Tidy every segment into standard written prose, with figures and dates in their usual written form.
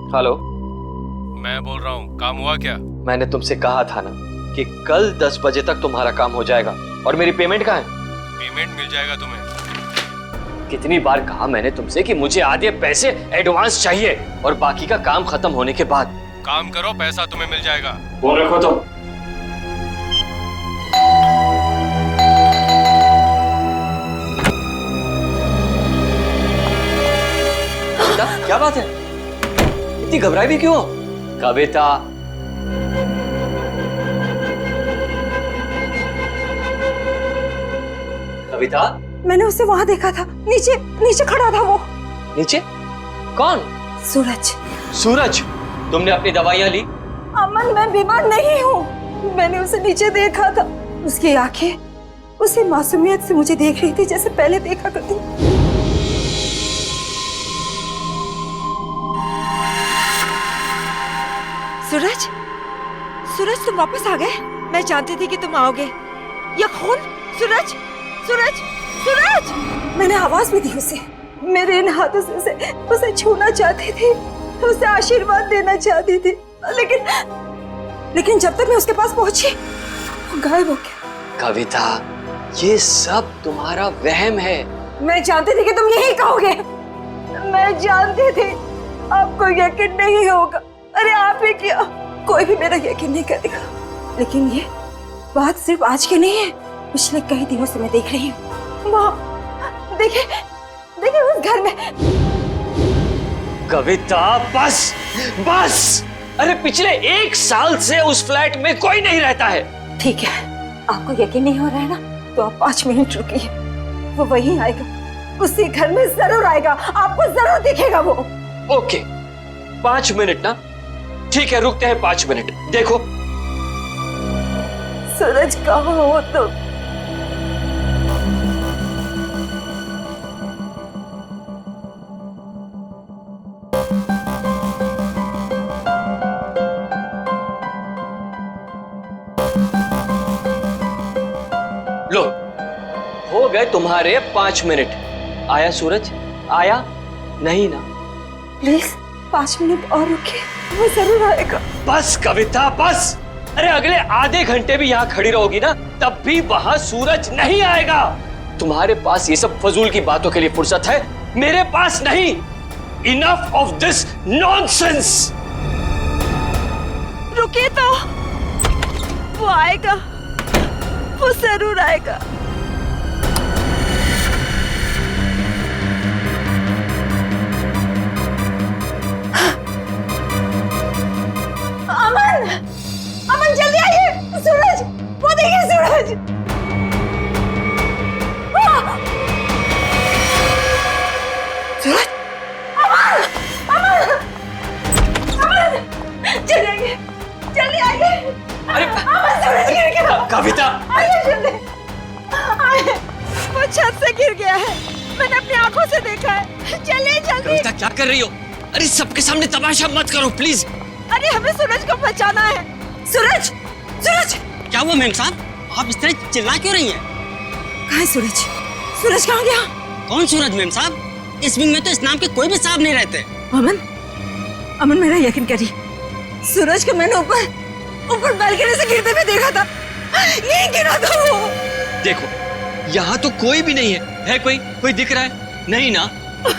Hello, मैं बोल रहा हूँ, काम हुआ क्या? मैंने तुमसे कहा था ना कि कल 10 बजे तक तुम्हारा काम हो जाएगा। और मेरी पेमेंट कहाँ है? पेमेंट मिल जाएगा तुम्हें। कितनी बार कहा मैंने तुमसे कि मुझे आधे पैसे एडवांस चाहिए और बाकी का काम खत्म होने के बाद। काम करो, पैसा तुम्हें मिल जाएगा। फोन रखो तुम। क्या बात है? इतनी घबराई भी क्यों हो? कविता, कविता, मैंने उसे वहां देखा था, नीचे नीचे खड़ा था वो। नीचे? कौन? सूरज। सूरज, तुमने अपनी दवाइयां ली? अमन, मैं बीमार नहीं हूँ। मैंने उसे नीचे देखा था। उसकी आंखें उसी मासूमियत से मुझे देख रही थी जैसे पहले देखा करती। सूरज, सूरज तुम वापस आ गए? मैं जानती थी कि तुम आओगे। ये खून? सूरज, सूरज, सूरज! मैंने आवाज भी दी उसे। मेरे इन हाथों से उसे छूना चाहती थी, उसे आशीर्वाद देना चाहती थी, लेकिन जब तक मैं उसके पास पहुंची वो गायब हो गया। कविता, ये सब तुम्हारा वहम है। मैं जानती थी कि तुम यही कहोगे। मैं जानती थी आपको यकीन नहीं होगा। अरे आप ही क्या, कोई भी मेरा यकीन नहीं करेगा। लेकिन ये बात सिर्फ आज की नहीं है, पिछले कई दिनों से मैं देख रही हूँ। वहाँ देखिए, देखिए उस घर में। कविता, बस बस। अरे पिछले 1 साल से उस फ्लैट में कोई नहीं रहता है। ठीक है, आपको यकीन नहीं हो रहा है ना, तो आप 5 मिनट रुकिए। वो वहीं आएगा, उसी घर में जरूर आएगा, आपको जरूर दिखेगा वो। ओके, 5 मिनट ना? ठीक है, रुकते हैं 5 मिनट। देखो सूरज, कहाँ हो तुम? लो, हो गए तुम्हारे 5 मिनट। आया सूरज? आया? नहीं ना? प्लीज 5 मिनट और रुकिए, वो जरूर आएगा। बस कविता, बस। अरे अगले आधे घंटे भी यहाँ खड़ी रहोगी ना, तब भी वहां सूरज नहीं आएगा। तुम्हारे पास ये सब फजूल की बातों के लिए फुर्सत है, मेरे पास नहीं। Enough of this nonsense. रुकिए तो, वो आएगा, वो जरूर आएगा। अमन, अमन जल्दी आइए। सूरज, वो देखिए सूरज। सूरज, अमन, अमन, अमन, जल्दी आइए, जल्दी आइए। अरे अमन, सूरज गिर गया। कविता, आइए जल्दी, आइए। वो छत से गिर गया है, मैंने अपनी आंखों से देखा है। चलिए जल्दी। कविता क्या कर रही हो? अरे सबके सामने तमाशा मत करो प्लीज। अरे हमें सूरज को बचाना है। सूरज, सूरज! क्या हुआ मेम साहब, आप इस तरह चिल्ला क्यों रही हैं? कहाँ है सूरज? सूरज कहाँ गया? कौन सूरज मेम साहब? इस विंग में तो इस नाम के कोई भी साहब नहीं रहते। अमन, अमन मेरा यकीन करिए, सूरज को मैंने ऊपर बालकनी से गिरते हुए देखा था। यही गिरा था वो। देखो, यहाँ तो कोई भी नहीं है। है कोई दिख रहा है? नहीं ना?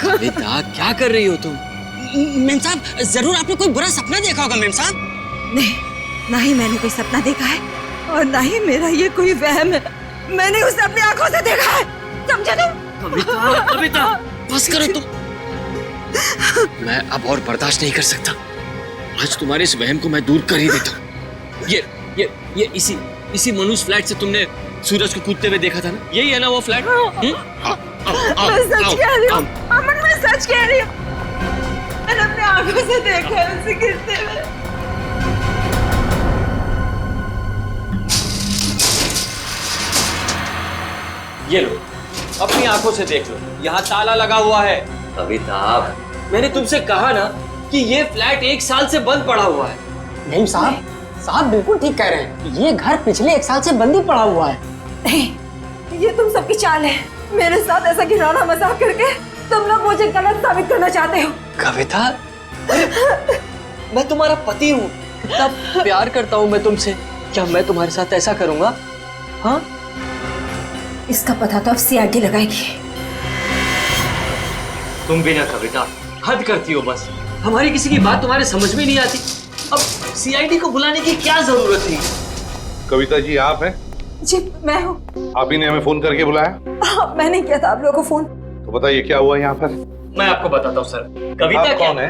कविता, क्या कर रही हो तुम? मेम साहब, जरूर आपने कोई बुरा सपना देखा होगा मेम साहब। नहीं, ना ही मैंने कोई सपना देखा है और ना ही मेरा ये कोई वहम है। मैंने उसे अपनी आंखों से देखा है, समझे तुम? कविता, कविता, बस करो तुम। मैं अब और बर्दाश्त नहीं कर सकता। आज तुम्हारे इस वहम को मैं दूर कर ही देता हूँ। ये इसी मनुष्य फ्लैट से तुमने सूरज को कूदते हुए देखा था ना? यही है ना वो फ्लैट? मैं सच कह रही हूँ अमन, मैं सच कह रही हूँ। मैंने अपनी आंखों से देखा है उसे गिरते हुए। ये लो, अपनी आंखों से देख लो, यहाँ ताला लगा हुआ है। कविता, मैंने तुमसे कहा ना कि ये फ्लैट 1 साल से बंद पड़ा हुआ है। मेम साहब, साहब बिल्कुल ठीक कह रहे हैं, ये घर पिछले 1 साल से बंद ही पड़ा हुआ है। नहीं, ये तुम सबकी चाल है। मेरे साथ ऐसा घिनौना मजाक करके तुम लोग मुझे गलत साबित करना चाहते हो। कविता, मैं तुम्हारा पति हूँ, इतना प्यार करता हूँ मैं तुमसे, क्या मैं तुम्हारे साथ ऐसा करूंगा? हाँ, इसका पता तो अब सीआईडी लगाएगी। तुम भी ना कविता, हद करती हो बस। हमारी किसी की बात तुम्हारे समझ में नहीं आती। अब सीआईडी को बुलाने की क्या जरूरत थी? कविता जी आप हैं? जी मैं हूँ। आप ही ने हमें फोन करके बुलाया? हाँ, मैंने किया था आप लोगों को फोन। तो बताइए क्या हुआ यहाँ पर? मैं आपको बताता हूँ सर। कविता आप क्या कौन है?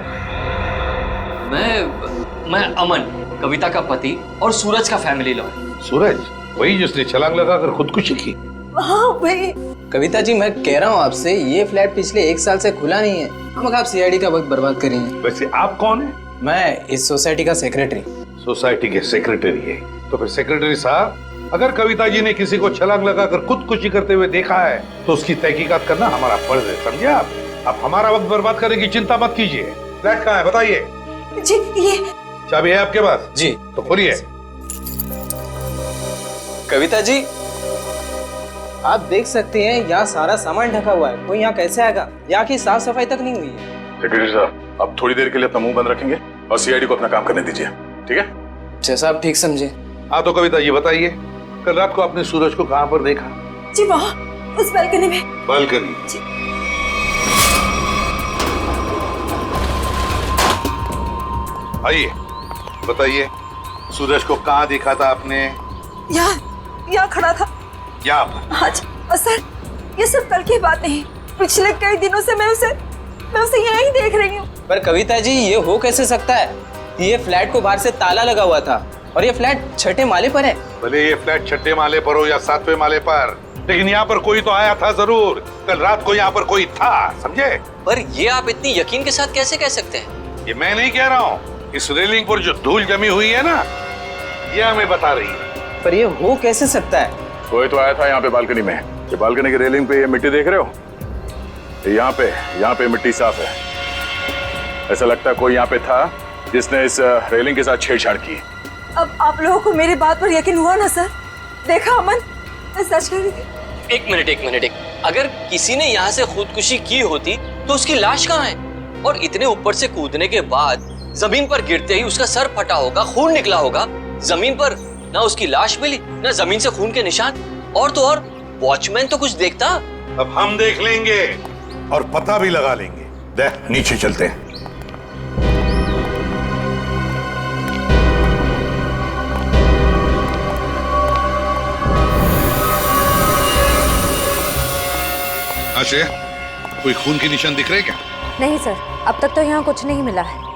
मैं अमन, कविता का पति और सूरज का फैमिली लॉयर। सूरज, वही जिसने छलांग लगाकर खुदकुशी की? हाँ वही। कविता जी मैं कह रहा हूँ आपसे, ये फ्लैट पिछले 1 साल से खुला नहीं है। हम आप सीआईडी का वक्त बर्बाद करेंगे। वैसे आप कौन है? मैं इस सोसाइटी का सेक्रेटरी। सोसाइटी के सेक्रेटरी है? तो फिर सेक्रेटरी साहब, अगर कविता जी ने किसी को छलांग लगाकर खुदकुशी करते हुए देखा है तो उसकी तहकीकात करना हमारा फर्ज है, समझे आप? आप हमारा वक्त बर्बाद करने की चिंता मत कीजिए। फ्लैट कहाँ है बताइए? जी ये चाबी है आपके पास? जी। तो खोलिए। कविता जी आप देख सकते हैं यहाँ सारा सामान ढका हुआ है, कोई यहाँ कैसे आएगा? यहाँ की साफ सफाई तक नहीं हुई है। सेक्रेटरी साहब, आप थोड़ी देर के लिए अपना मुंह बंद रखेंगे और सीआईडी को अपना काम करने दीजिए, ठीक है? जैसा आप ठीक समझे। हाँ तो कविता जी बताइए, कल रात को आपने सूरज को कहाँ पर देखा? जी वहाँ उस बालकनी में। बालकनी? आइए बताइए, सूरज को कहाँ देखा था आपने? यहाँ खड़ा था। यहाँ पर? हाँ जी। और सर ये सब कल की बात नहीं, पिछले कई दिनों से मैं उसे यहीं देख रही हूँ। पर कविता जी ये हो कैसे सकता है? ये फ्लैट को बाहर से ताला लगा हुआ था और ये फ्लैट 6ठे माले पर है। भले ये फ्लैट 6ठे माले पर हो या 7वें माले पर, लेकिन यहाँ पर कोई तो आया था जरूर। कल रात को यहाँ पर कोई था, समझे? पर ये आप इतनी यकीन के साथ कैसे कह सकते हैं? ये मैं नहीं कह रहा हूँ, इस रेलिंग पर जो धूल जमी हुई है ना, ये हमें बता रही है। पर ये हो कैसे सकता है? कोई तो आया था यहाँ पे बालकनी में। ये बालकनी की रेलिंग पे ये मिट्टी देख रहे हो? यहाँ पे मिट्टी साफ है। ऐसा लगता है कोई यहाँ पे था जिसने इस रेलिंग के साथ छेड़छाड़ की। अब आप लोगों को मेरी बात पर यकीन हुआ ना सर? देखा अमन, मैं सच कह रही थी। एक मिनट। अगर किसी ने यहाँ से खुदकुशी की होती तो उसकी लाश कहाँ है? और इतने ऊपर से कूदने के बाद जमीन पर गिरते ही उसका सर फटा होगा, खून निकला होगा। जमीन पर ना उसकी लाश मिली, ना जमीन से खून के निशान। और तो और वॉचमैन तो कुछ देखता। अब हम देख लेंगे और पता भी लगा लेंगे। देख नीचे चलते हैं। आश्रय, कोई खून के निशान दिख रहे क्या? नहीं सर, अब तक तो यहाँ कुछ नहीं मिला है।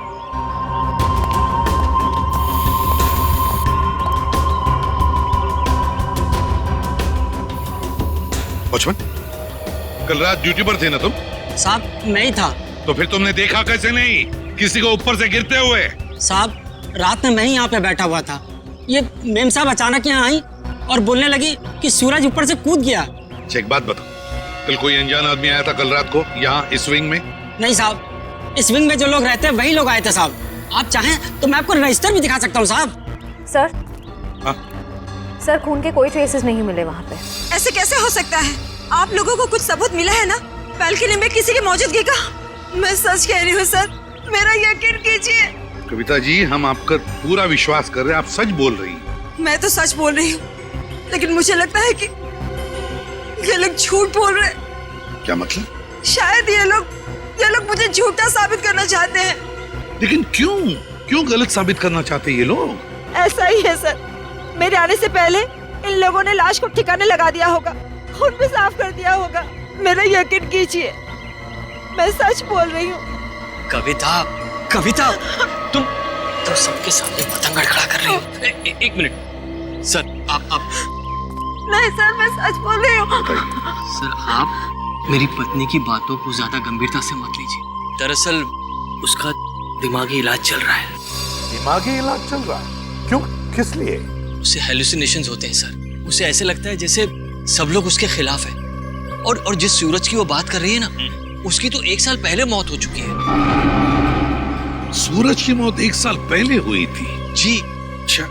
वॉचमैन, कल रात ड्यूटी पर थे ना तुम? साहब मैं ही था। तो फिर तुमने देखा कैसे नहीं किसी को ऊपर से गिरते हुए? साहब रात में मैं ही यहाँ पे बैठा हुआ था। ये मेम साहब अचानक यहाँ आई और बोलने लगी कि सूरज ऊपर से कूद गया। अच्छा एक बात बताओ, कल कोई अनजान आदमी आया था कल रात को यहाँ इस विंग में? नहीं साहब, इस विंग में जो लोग रहते हैं वही लोग आए थे साहब। आप चाहें तो मैं आपको रजिस्टर भी दिखा सकता हूँ साहब। सर हाँ? सर खून के कोई ट्रेसेस नहीं मिले वहाँ पे। ऐसे कैसे हो सकता है? आप लोगों को कुछ सबूत मिला है ना बालकनी में किसी की मौजूदगी का? मैं सच कह रही हूँ सर, मेरा यकीन कीजिए। कविता जी, हम आपका पूरा विश्वास कर रहे हैं, आप सच बोल रही हैं। मैं तो सच बोल रही हूँ, लेकिन मुझे लगता है कि ये लोग झूठ बोल रहे हैं। क्या मतलब? शायद ये लोग मुझे झूठा साबित करना चाहते हैं। लेकिन क्यों गलत साबित करना चाहते हैं ये लोग? ऐसा ही है सर, मेरे आने से पहले इन लोगों ने लाश को ठिकाने लगा दिया होगा, खून भी साफ कर दिया होगा। मेरा यकीन कीजिए, मैं सच बोल रही हूँ। कविता, तुम तो सबके सामने पतंग खड़ा कर रही हो। एक मिनट सर, आप नहीं सर, मैं सच बोल रही हूँ। सर आप मेरी पत्नी की बातों को ज्यादा गंभीरता से मत लीजिए। दरअसल उसका दिमागी इलाज चल रहा है। दिमागी इलाज चल रहा है? क्यों, किस लिए? उसे हेलुसिनेशंस होते हैं सर। उसे ऐसे लगता है जैसे सब लोग उसके खिलाफ हैं। और जिस सूरज की वो बात कर रही है ना, उसकी तो 1 साल पहले मौत हो चुकी है। सूरज की मौत 1 साल पहले हुई थी? जी। अच्छा,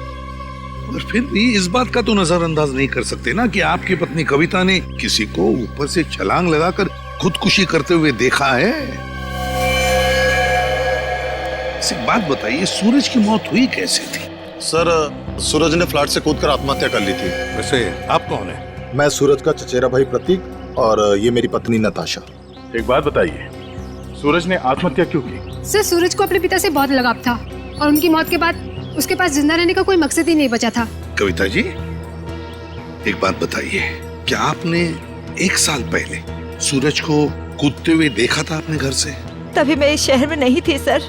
और फिर भी इस बात का तो नजरअंदाज नहीं कर सकते ना कि आपकी पत्नी कविता ने किसी को ऊपर से छलांग लगाकर खुदकुशी करते हुए देखा है। बस एक बात बताइए, सूरज की मौत हुई कैसे थी? सर सूरज ने फ्लैट से कूदकर आत्महत्या कर ली थी। वैसे आप कौन है? मैं सूरज का चचेरा भाई प्रतीक और ये मेरी पत्नी नताशा। एक बात बताइए, सूरज ने आत्महत्या क्यों की? सर सूरज को अपने पिता से बहुत लगाव था और उनकी मौत के बाद उसके पास जिंदा रहने का कोई मकसद ही नहीं बचा था। कविता जी, एक बात बताइए, क्या आपने 1 साल पहले सूरज को कूदते हुए देखा था अपने घर से? तभी मैं इस शहर में नहीं थी सर।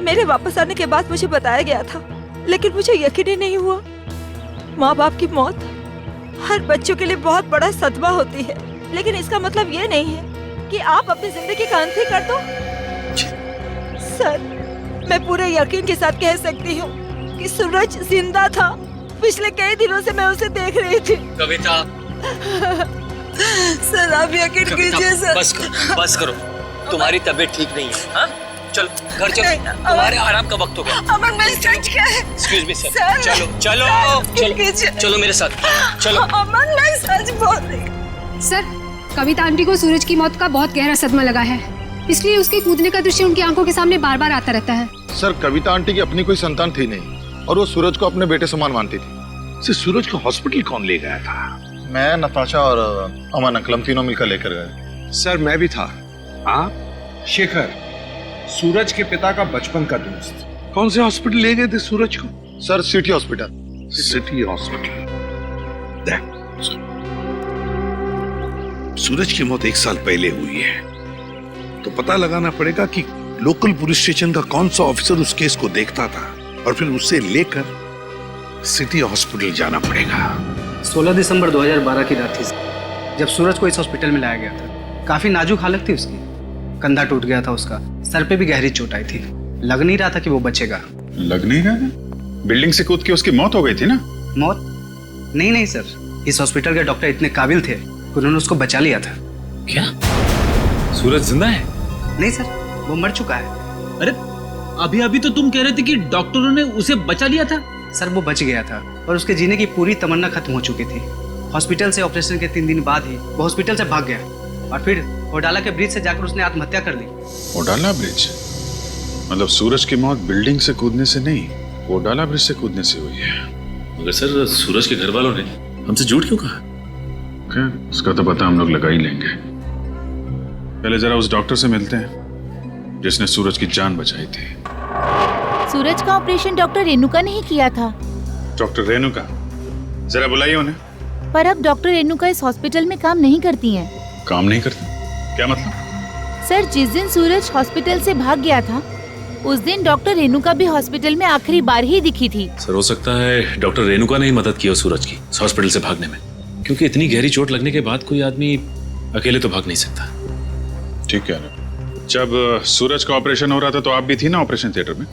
मेरे वापस आने के बाद मुझे बताया गया था, लेकिन मुझे यकीन ही नहीं हुआ। माँ बाप की मौत हर बच्चों के लिए बहुत बड़ा सदमा होती है, लेकिन इसका मतलब ये नहीं है कि आप अपनी जिंदगी का अंत ही कर दो। सर, मैं पूरे यकीन के साथ कह सकती हूँ कि सूरज जिंदा था। पिछले कई दिनों से मैं उसे देख रही थी। कविता, सर आप यकीन कीजिए सर। बस करो, तुम्हारी तबीयत ठीक नहीं है। हाँ, चलो घर चलो, तुम्हारे आराम का वक्त हो गया। अमन, मैं सच क्या है? एक्सक्यूज मी सर, सर, चलो चलो चलो चलो मेरे साथ, चलो। अमन, मैं सच बोल रही। सर कविता आंटी को सूरज की मौत का बहुत गहरा सदमा लगा है, इसलिए उसके कूदने का दृश्य उनकी आंखों के सामने बार बार आता रहता है। सर कविता आंटी की अपनी कोई संतान थी नहीं और वो सूरज को अपने बेटे समान मानती थी। सूरज को हॉस्पिटल कौन ले गया था? मैं, नताशा और अमन अंकल, हम तीनों मिलकर लेकर गए। सर मैं भी था। आप? शेखर, सूरज के पिता का बचपन का दोस्त। कौन से हॉस्पिटल ले गए थे सूरज को? Sir city hospital. City hospital. Suraj की मौत 1 साल पहले हुई है, तो पता लगाना पड़ेगा कि लोकल पुलिस स्टेशन का कौन सा ऑफिसर उस केस को देखता था और फिर उससे लेकर सिटी हॉस्पिटल जाना पड़ेगा। 16 दिसंबर 2012 की रात थी जब सूरज को इस हॉस्पिटल में लाया गया था। काफी नाजुक हालत थी उसकी, कंधा टूट गया था उसका, सर पे भी गहरी चोट आई थी। लग नहीं रहा था कि वो बचेगा। लग नहीं रहा था? बिल्डिंग से कूद के उसकी मौत हो गई थी ना? मौत? नहीं सर, इस हॉस्पिटल के डॉक्टर इतने काबिल थे कि उन्होंने उसको बचा लिया था। क्या सूरज जिंदा है? नहीं सर, वो मर चुका है। अरे अभी अभी तो तुम कह रहे थे कि डॉक्टरों ने उसे बचा लिया था। सर वो बच गया था और उसके जीने की पूरी तमन्ना खत्म हो चुकी थी। हॉस्पिटल से ऑपरेशन के 3 दिन बाद ही वो हॉस्पिटल से भाग गया और फिर ओडाला के ब्रिज से जाकर उसने आत्महत्या कर ली। ओडाला ब्रिज? मतलब सूरज की मौत बिल्डिंग से कूदने से नहीं, ओडाला ब्रिज से कूदने से हुई है। मगर सर सूरज के घर वालों ने हमसे झूठ क्यों कहा? क्या उसका तो पता हम लोग लगा ही लेंगे। पहले जरा उस डॉक्टर से मिलते हैं जिसने सूरज की जान बचाई थी। सूरज का ऑपरेशन डॉक्टर रेणुका ने ही किया था। डॉक्टर रेणुका? जरा बुलाइए उन्हें। पर अब डॉक्टर रेणुका इस हॉस्पिटल में काम नहीं करती हैं। काम नहीं करती? क्या मतलब? सर जिस दिन सूरज हॉस्पिटल से भाग गया था उस दिन डॉक्टर रेणुका भी हॉस्पिटल में आखिरी बार ही दिखी थी। सर हो सकता है डॉक्टर रेणुका ने ही मदद की हो सूरज की इस हॉस्पिटल से भागने में, क्योंकि इतनी गहरी चोट लगने के बाद कोई आदमी अकेले तो भाग नहीं सकता। ठीक कह रहे। जब सूरज का ऑपरेशन हो रहा था तो आप भी थी ना ऑपरेशन थिएटर में?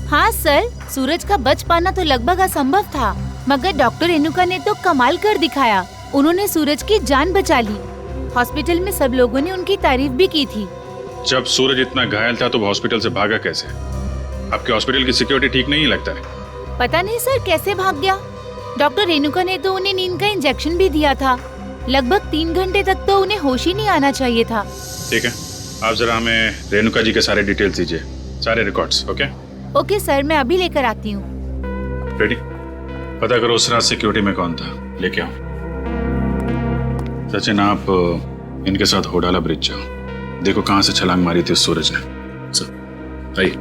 हाँ सर, सूरज का बच पाना तो लगभग असंभव था, मगर डॉक्टर रेणुका ने तो कमाल कर दिखाया। उन्होंने सूरज की जान बचा ली। हॉस्पिटल में सब लोगों ने उनकी तारीफ भी की थी। जब सूरज इतना घायल था तो वो हॉस्पिटल से भागा कैसे? आपके हॉस्पिटल की सिक्योरिटी ठीक नहीं लगता है? पता नहीं सर कैसे भाग गया। डॉक्टर रेणुका ने तो उन्हें नींद का इंजेक्शन भी दिया था। लगभग 3 घंटे तक तो उन्हें होश ही नहीं आना चाहिए था। ठीक है, आप जरा हमें रेणुका जी के सारे डिटेल्स दीजिए, सारे रिकॉर्ड्स। ओके सर, मैं अभी लेकर आती हूँ। रेडी? पता करो उस रात सिक्योरिटी में कौन था, लेके आओ। सचिन आप इनके साथ होडाला ब्रिज जाओ, देखो कहाँ से छलांग मारी थी उस सूरज ने। सर आइए।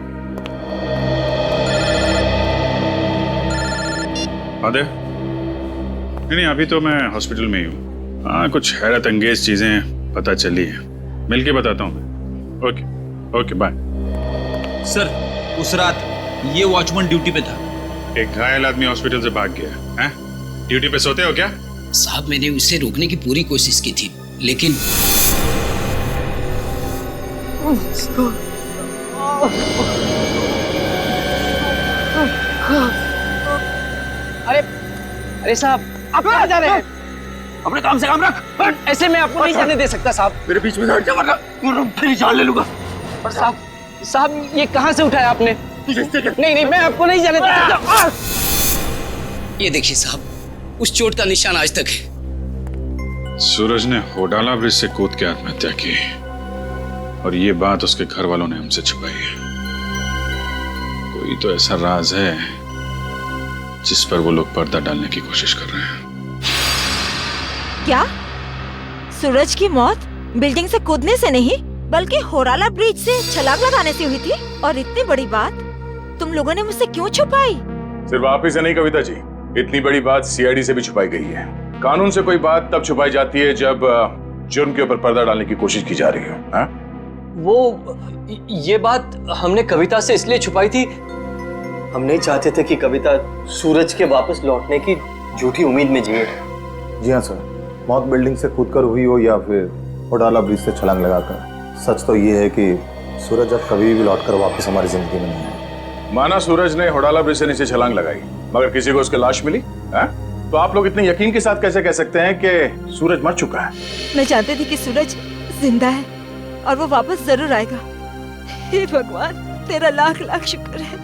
आदे? नहीं अभी तो मैं हॉस्पिटल में ही हूँ। हाँ कुछ हैरत अंगेज चीजें पता चली है, मिलके बताता हूँ मैं। Okay bye. सर उस रात ये वॉचमैन ड्यूटी पे था। एक घायल आदमी हॉस्पिटल से भाग गया है? ड्यूटी पे सोते हो क्या? साहब मैंने उसे रोकने की पूरी कोशिश की थी, लेकिन अरे साहब आप कहाँ जा रहे हैं? अपने काम से काम रख। ऐसे मैं आपको नहीं जाने दे सकता साहब। मेरे बीच में बैठ जा वरना फिर जान ले लूंगा। और साहब ये कहाँ से उठाया आपने? नहीं मैं आपको नहीं जाने दे सकता। ये देखिए साहब, उस चोट का निशान आज तक है। सूरज ने होडाला ब्रिज से कूद के आत्महत्या की और ये बात उसके घर वालों ने हमसे छुपाई है। कोई तो ऐसा राज है जिस पर वो लोग पर्दा डालने की कोशिश कर रहे हैं। क्या सूरज की मौत बिल्डिंग से कूदने से नहीं बल्कि होराला ब्रिज से छलांग लगाने से हुई थी? और इतनी बड़ी बात तुम लोगों ने मुझसे क्यों छुपाई? सिर्फ आप ही से नहीं कविता जी, इतनी बड़ी बात सीआईडी से भी छुपाई गई है। कानून से कोई बात तब छुपाई जाती है जब जुर्म के ऊपर पर्दा डालने की कोशिश की जा रही हो। हाँ? वो ये बात हमने कविता से इसलिए छुपाई थी, हम नहीं चाहते थे कि कविता सूरज के वापस लौटने की झूठी उम्मीद में जिए। जी हाँ सर, मौत बिल्डिंग से कूदकर हुई हो या फिर होडाला ब्रिज से छलांग लगाकर। सच तो ये है कि सूरज अब कभी भी लौटकर वापस हमारी जिंदगी में नहीं आया। माना सूरज ने होडाला ब्रिज से नीचे छलांग लगाई, मगर किसी को उसकी लाश मिली? तो आप लोग इतने यकीन के साथ कैसे कह सकते हैं कि सूरज मर चुका है? मैं जानती थी कि सूरज जिंदा है और वो वापस जरूर आएगा। हे भगवान, तेरा लाख लाख शुक्र है,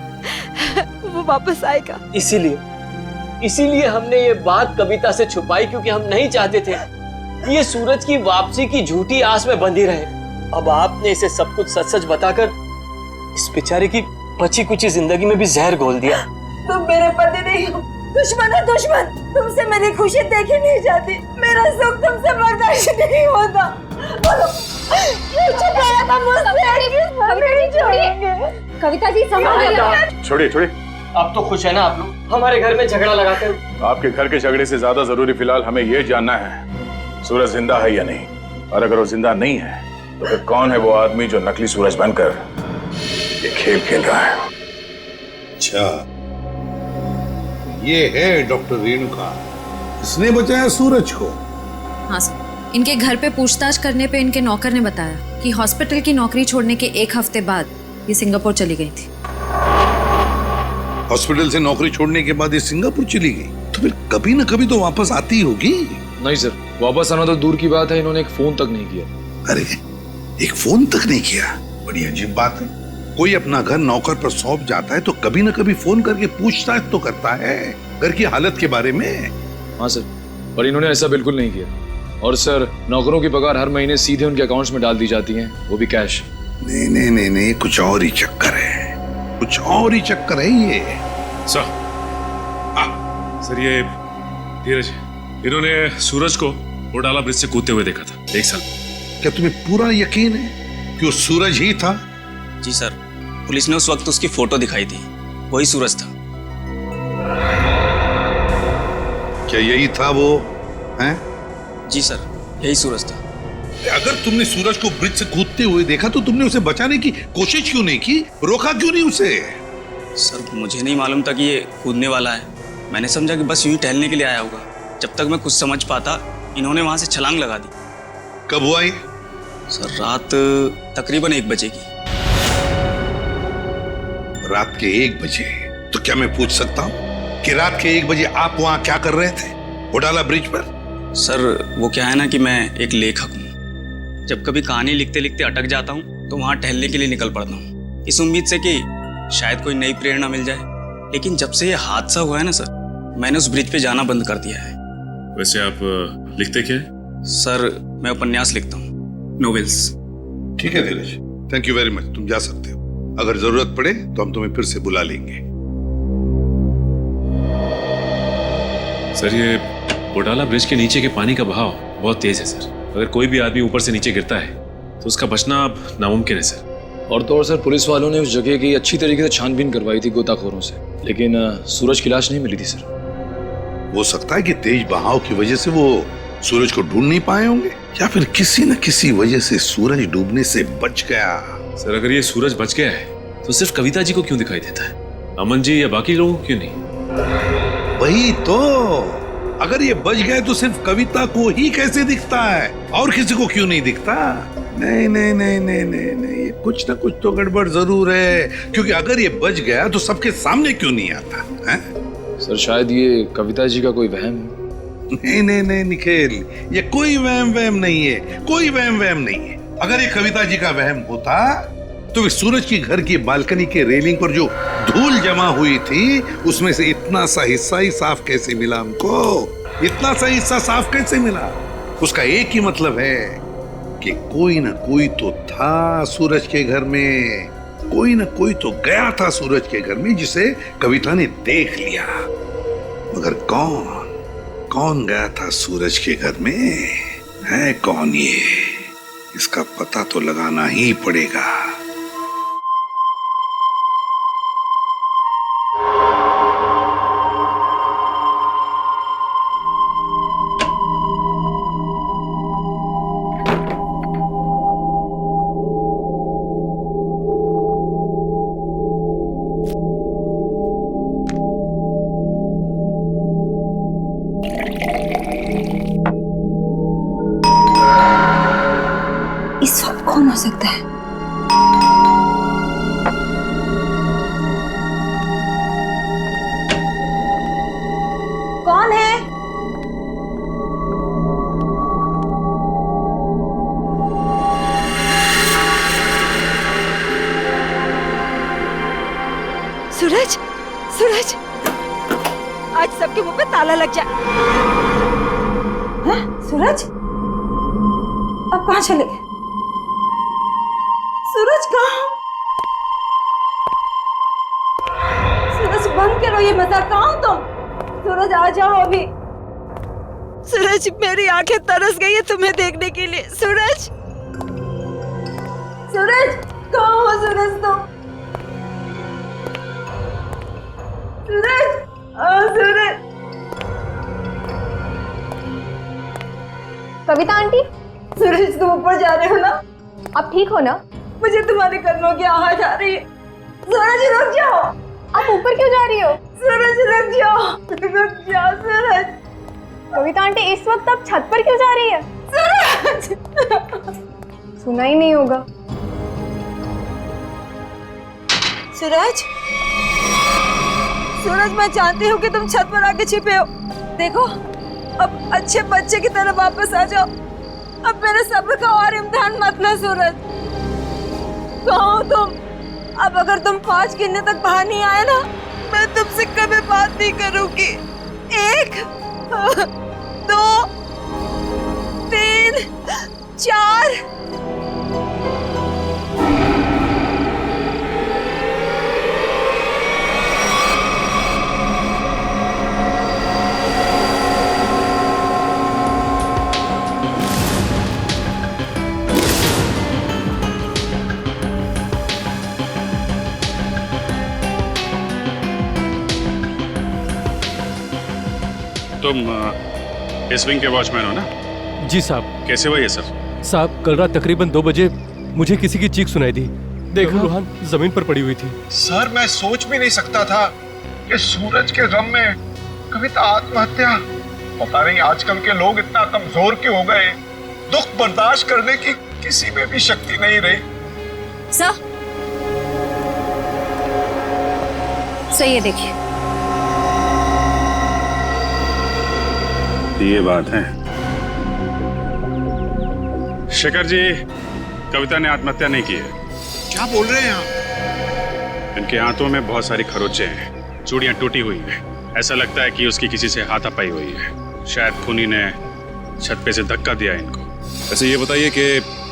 वो वापस आएगा। इसीलिए हमने ये बात कविता से छुपाई, क्योंकि हम नहीं चाहते थे कि ये सूरज की वापसी की झूठी आस में बंधी रहे। अब आपने इसे सब कुछ सच सच बताकर इस बेचारे की बची कुची जिंदगी में भी जहर घोल दिया। तुम मेरे पति नहीं हो, दुश्मन है दुश्मन। तुमसे मेरी खुशी देखी नहीं जाती, मेरा सुख तुमसे बर्दाश्त नहीं होता। बोलो, क्यों छुपाया था मुझसे? कविता जी संभालिए। छोड़िए। अब तो खुश है ना आप लोग हमारे घर में झगड़ा लगाते हो? आपके घर के झगड़े से ज्यादा जरूरी फिलहाल हमें यह जानना है सूरज जिंदा है या नहीं, और अगर वो जिंदा नहीं है तो फिर कौन है वो आदमी जो नकली सूरज बनकर ये खेल खेल रहा है? अच्छा, ये है डॉक्टर रेणुका, इसने बचाया सूरज को। हाँ सर, इनके घर पे पूछताछ करने पे इनके नौकर ने बताया कि हॉस्पिटल की नौकरी छोड़ने के 1 हफ्ते बाद ये सिंगापुर चली गई थी। हॉस्पिटल से नौकरी छोड़ने के बाद ये सिंगापुर चली गई, तो फिर कभी न कभी तो वापस आती होगी। नहीं सर, वापस आना तो दूर की बात है, इन्होंने एक फोन तक नहीं किया। अरे, एक फोन तक नहीं किया? बड़ी अजीब बात है। कोई अपना घर नौकर पर सौंप जाता है तो कभी न कभी फोन करके पूछताछ तो करता है घर की हालत के बारे में। हाँ सर, पर इन्होंने ऐसा बिल्कुल नहीं किया। और सर, नौकरों की पगार हर महीने सीधे उनके अकाउंट्स में डाल दी जाती है, वो भी कैश। नहीं, कुछ और ही चक्कर है, कुछ और ही चक्कर है ये। सर ये धीरज, इन्होंने सूरज को होडाला ब्रिज से कूदते हुए देखा था 1 साल। क्या तुम्हें पूरा यकीन है कि वो सूरज ही था? जी सर, पुलिस ने उस वक्त उसकी फोटो दिखाई थी, वही सूरज था। क्या यही था वो? हैं? जी सर, यही सूरज था। अगर तुमने सूरज को ब्रिज से कूदते हुए देखा तो तुमने उसे बचाने की कोशिश क्यों नहीं की? रोका क्यों नहीं उसे? सर, मुझे नहीं मालूम था कि ये कूदने वाला है। मैंने समझा कि बस यूं ही टहलने के लिए आया होगा। जब तक मैं कुछ समझ पाता, इन्होंने वहां से छलांग लगा दी। कब हुआ ये? सर, रात तकरीबन 1 बजे की। रात के 1 बजे? तो क्या मैं पूछ सकता हूँ कि रात के 1 बजे आप वहां क्या कर रहे थे होडाला ब्रिज पर? सर, वो क्या है ना कि मैं एक लेखक हूँ। जब कभी कहानी लिखते लिखते अटक जाता हूँ तो वहां टहलने के लिए निकल पड़ता हूँ, इस उम्मीद से कि शायद कोई नई प्रेरणा मिल जाए। लेकिन जब से ये हादसा हुआ है ना सर, मैंने उस ब्रिज पे जाना बंद कर दिया है। वैसे आप लिखते क्या है? सर, मैं उपन्यास लिखता हूँ, नोवेल्स। ठीक है धीरज, थैंक यू वेरी मच, तुम जा सकते हो। अगर जरूरत पड़े तो हम तुम्हें फिर से बुला लेंगे। सर, ये होडाला ब्रिज के नीचे के पानी का बहाव बहुत तेज है सर। अगर कोई भी आदमी ऊपर से नीचे गिरता है तो उसका बचना अब नामुमकिन है सर। और तो और सर, पुलिस वालों ने उस जगह की अच्छी तरीके से छानबीन करवाई थी गोताखोरों से, लेकिन सूरज की लाश नहीं मिली थी सर। हो सकता है कि तेज बहाव की वजह से वो सूरज को ढूंढ नहीं पाए होंगे, या फिर किसी न किसी वजह से सूरज डूबने से बच गया। सर, अगर ये सूरज बच गया है तो सिर्फ कविता जी को क्यों दिखाई देता है? अमन जी या बाकी लोगों को क्यों नहीं? वही तो, अगर ये बच गए तो सिर्फ कविता को ही कैसे दिखता है, और किसी को क्यों नहीं दिखता? नहीं, कुछ ना कुछ तो गड़बड़ जरूर है, क्योंकि अगर ये बच गया तो सबके सामने क्यों नहीं आता है? सर, शायद ये कविता जी का कोई वहम है। नहीं निखिल, ये कोई वहम नहीं है, कोई वहम नहीं है। अगर ये कविता जी का वहम होता तो सूरज की घर की बालकनी के रेलिंग पर जो धूल जमा हुई थी उसमें से इतना सा हिस्सा ही साफ कैसे मिला हमको? इतना सा हिस्सा साफ कैसे मिला? उसका एक ही मतलब है कि कोई ना कोई तो था सूरज के घर में, कोई ना कोई तो गया था सूरज के घर में जिसे कविता ने देख लिया, मगर कौन गया था सूरज के घर में? है कौन ये? इसका पता तो लगाना ही पड़ेगा। इस वक्त कौन हो सकता है? कौन है? सूरज, सूरज, आज सबके मुंह पे ताला लग जाए। हाँ, सूरज, अब कहाँ चले गए? सूरज कहाँ? सूरज बंद करो ये मजाक, कहाँ हो तुम? सूरज आ जाओ अभी। सूरज, मेरी आंखें तरस गई है तुम्हें देखने के लिए। सूरज, सूरज कहाँ हो? सूरज तुम? सूरज, सूरज। कविता आंटी, सूरज तुम ऊपर जा रहे हो ना? आप ठीक हो ना? मुझे तुम्हारे कदमों की आवाज आ रही है। सूरज रुक जाओ। आप ऊपर क्यों जा रही हो? सूरज रुक जाओ, रुक जाओ सूरज। कविता आंटी, इस वक्त आप छत पर क्यों जा रही है? सूरज! सुना ही नहीं होगा। सूरज, सूरज, मैं जानती हूँ कि तुम छत पर आके छिपे हो। देखो, अब अच्छे बच्चे की तरह वापस आ जाओ। अब मेरे सब्र का और इम्तिहान मत ना। सूरज, कहाँ हो तुम? अब अगर तुम 5 गिनने तक बाहर नहीं आए ना, मैं तुमसे कभी बात नहीं करूंगी। 1, 2, 3, 4। तुम इस विंग के वॉचमैन हो ना? जी साहब। कैसे हुआ ये सब? साहब, कल रात तकरीबन 2 बजे मुझे किसी की चीख सुनाई दी। देखा, रूहान जमीन पर पड़ी हुई थी। सर, मैं सोच भी नहीं सकता था कि सूरज के गम में कविता आत्महत्या। पता नहीं आजकल के लोग इतना कमजोर क्यों हो गए। दुख बर्दाश्त करने की किसी में भी शक्ति नहीं रही। सर, सही है, देखिए। ये बात है। शेखर जी, कविता ने आत्महत्या नहीं की है। क्या बोल रहे हैं आप? इनके हाथों में बहुत सारी खरोंचें हैं, चूड़ियां टूटी हुई हैं। ऐसा लगता है कि उसकी किसी से हाथापाई हुई है। शायद खूनी ने छत पे से धक्का दिया इनको। वैसे ये बताइए कि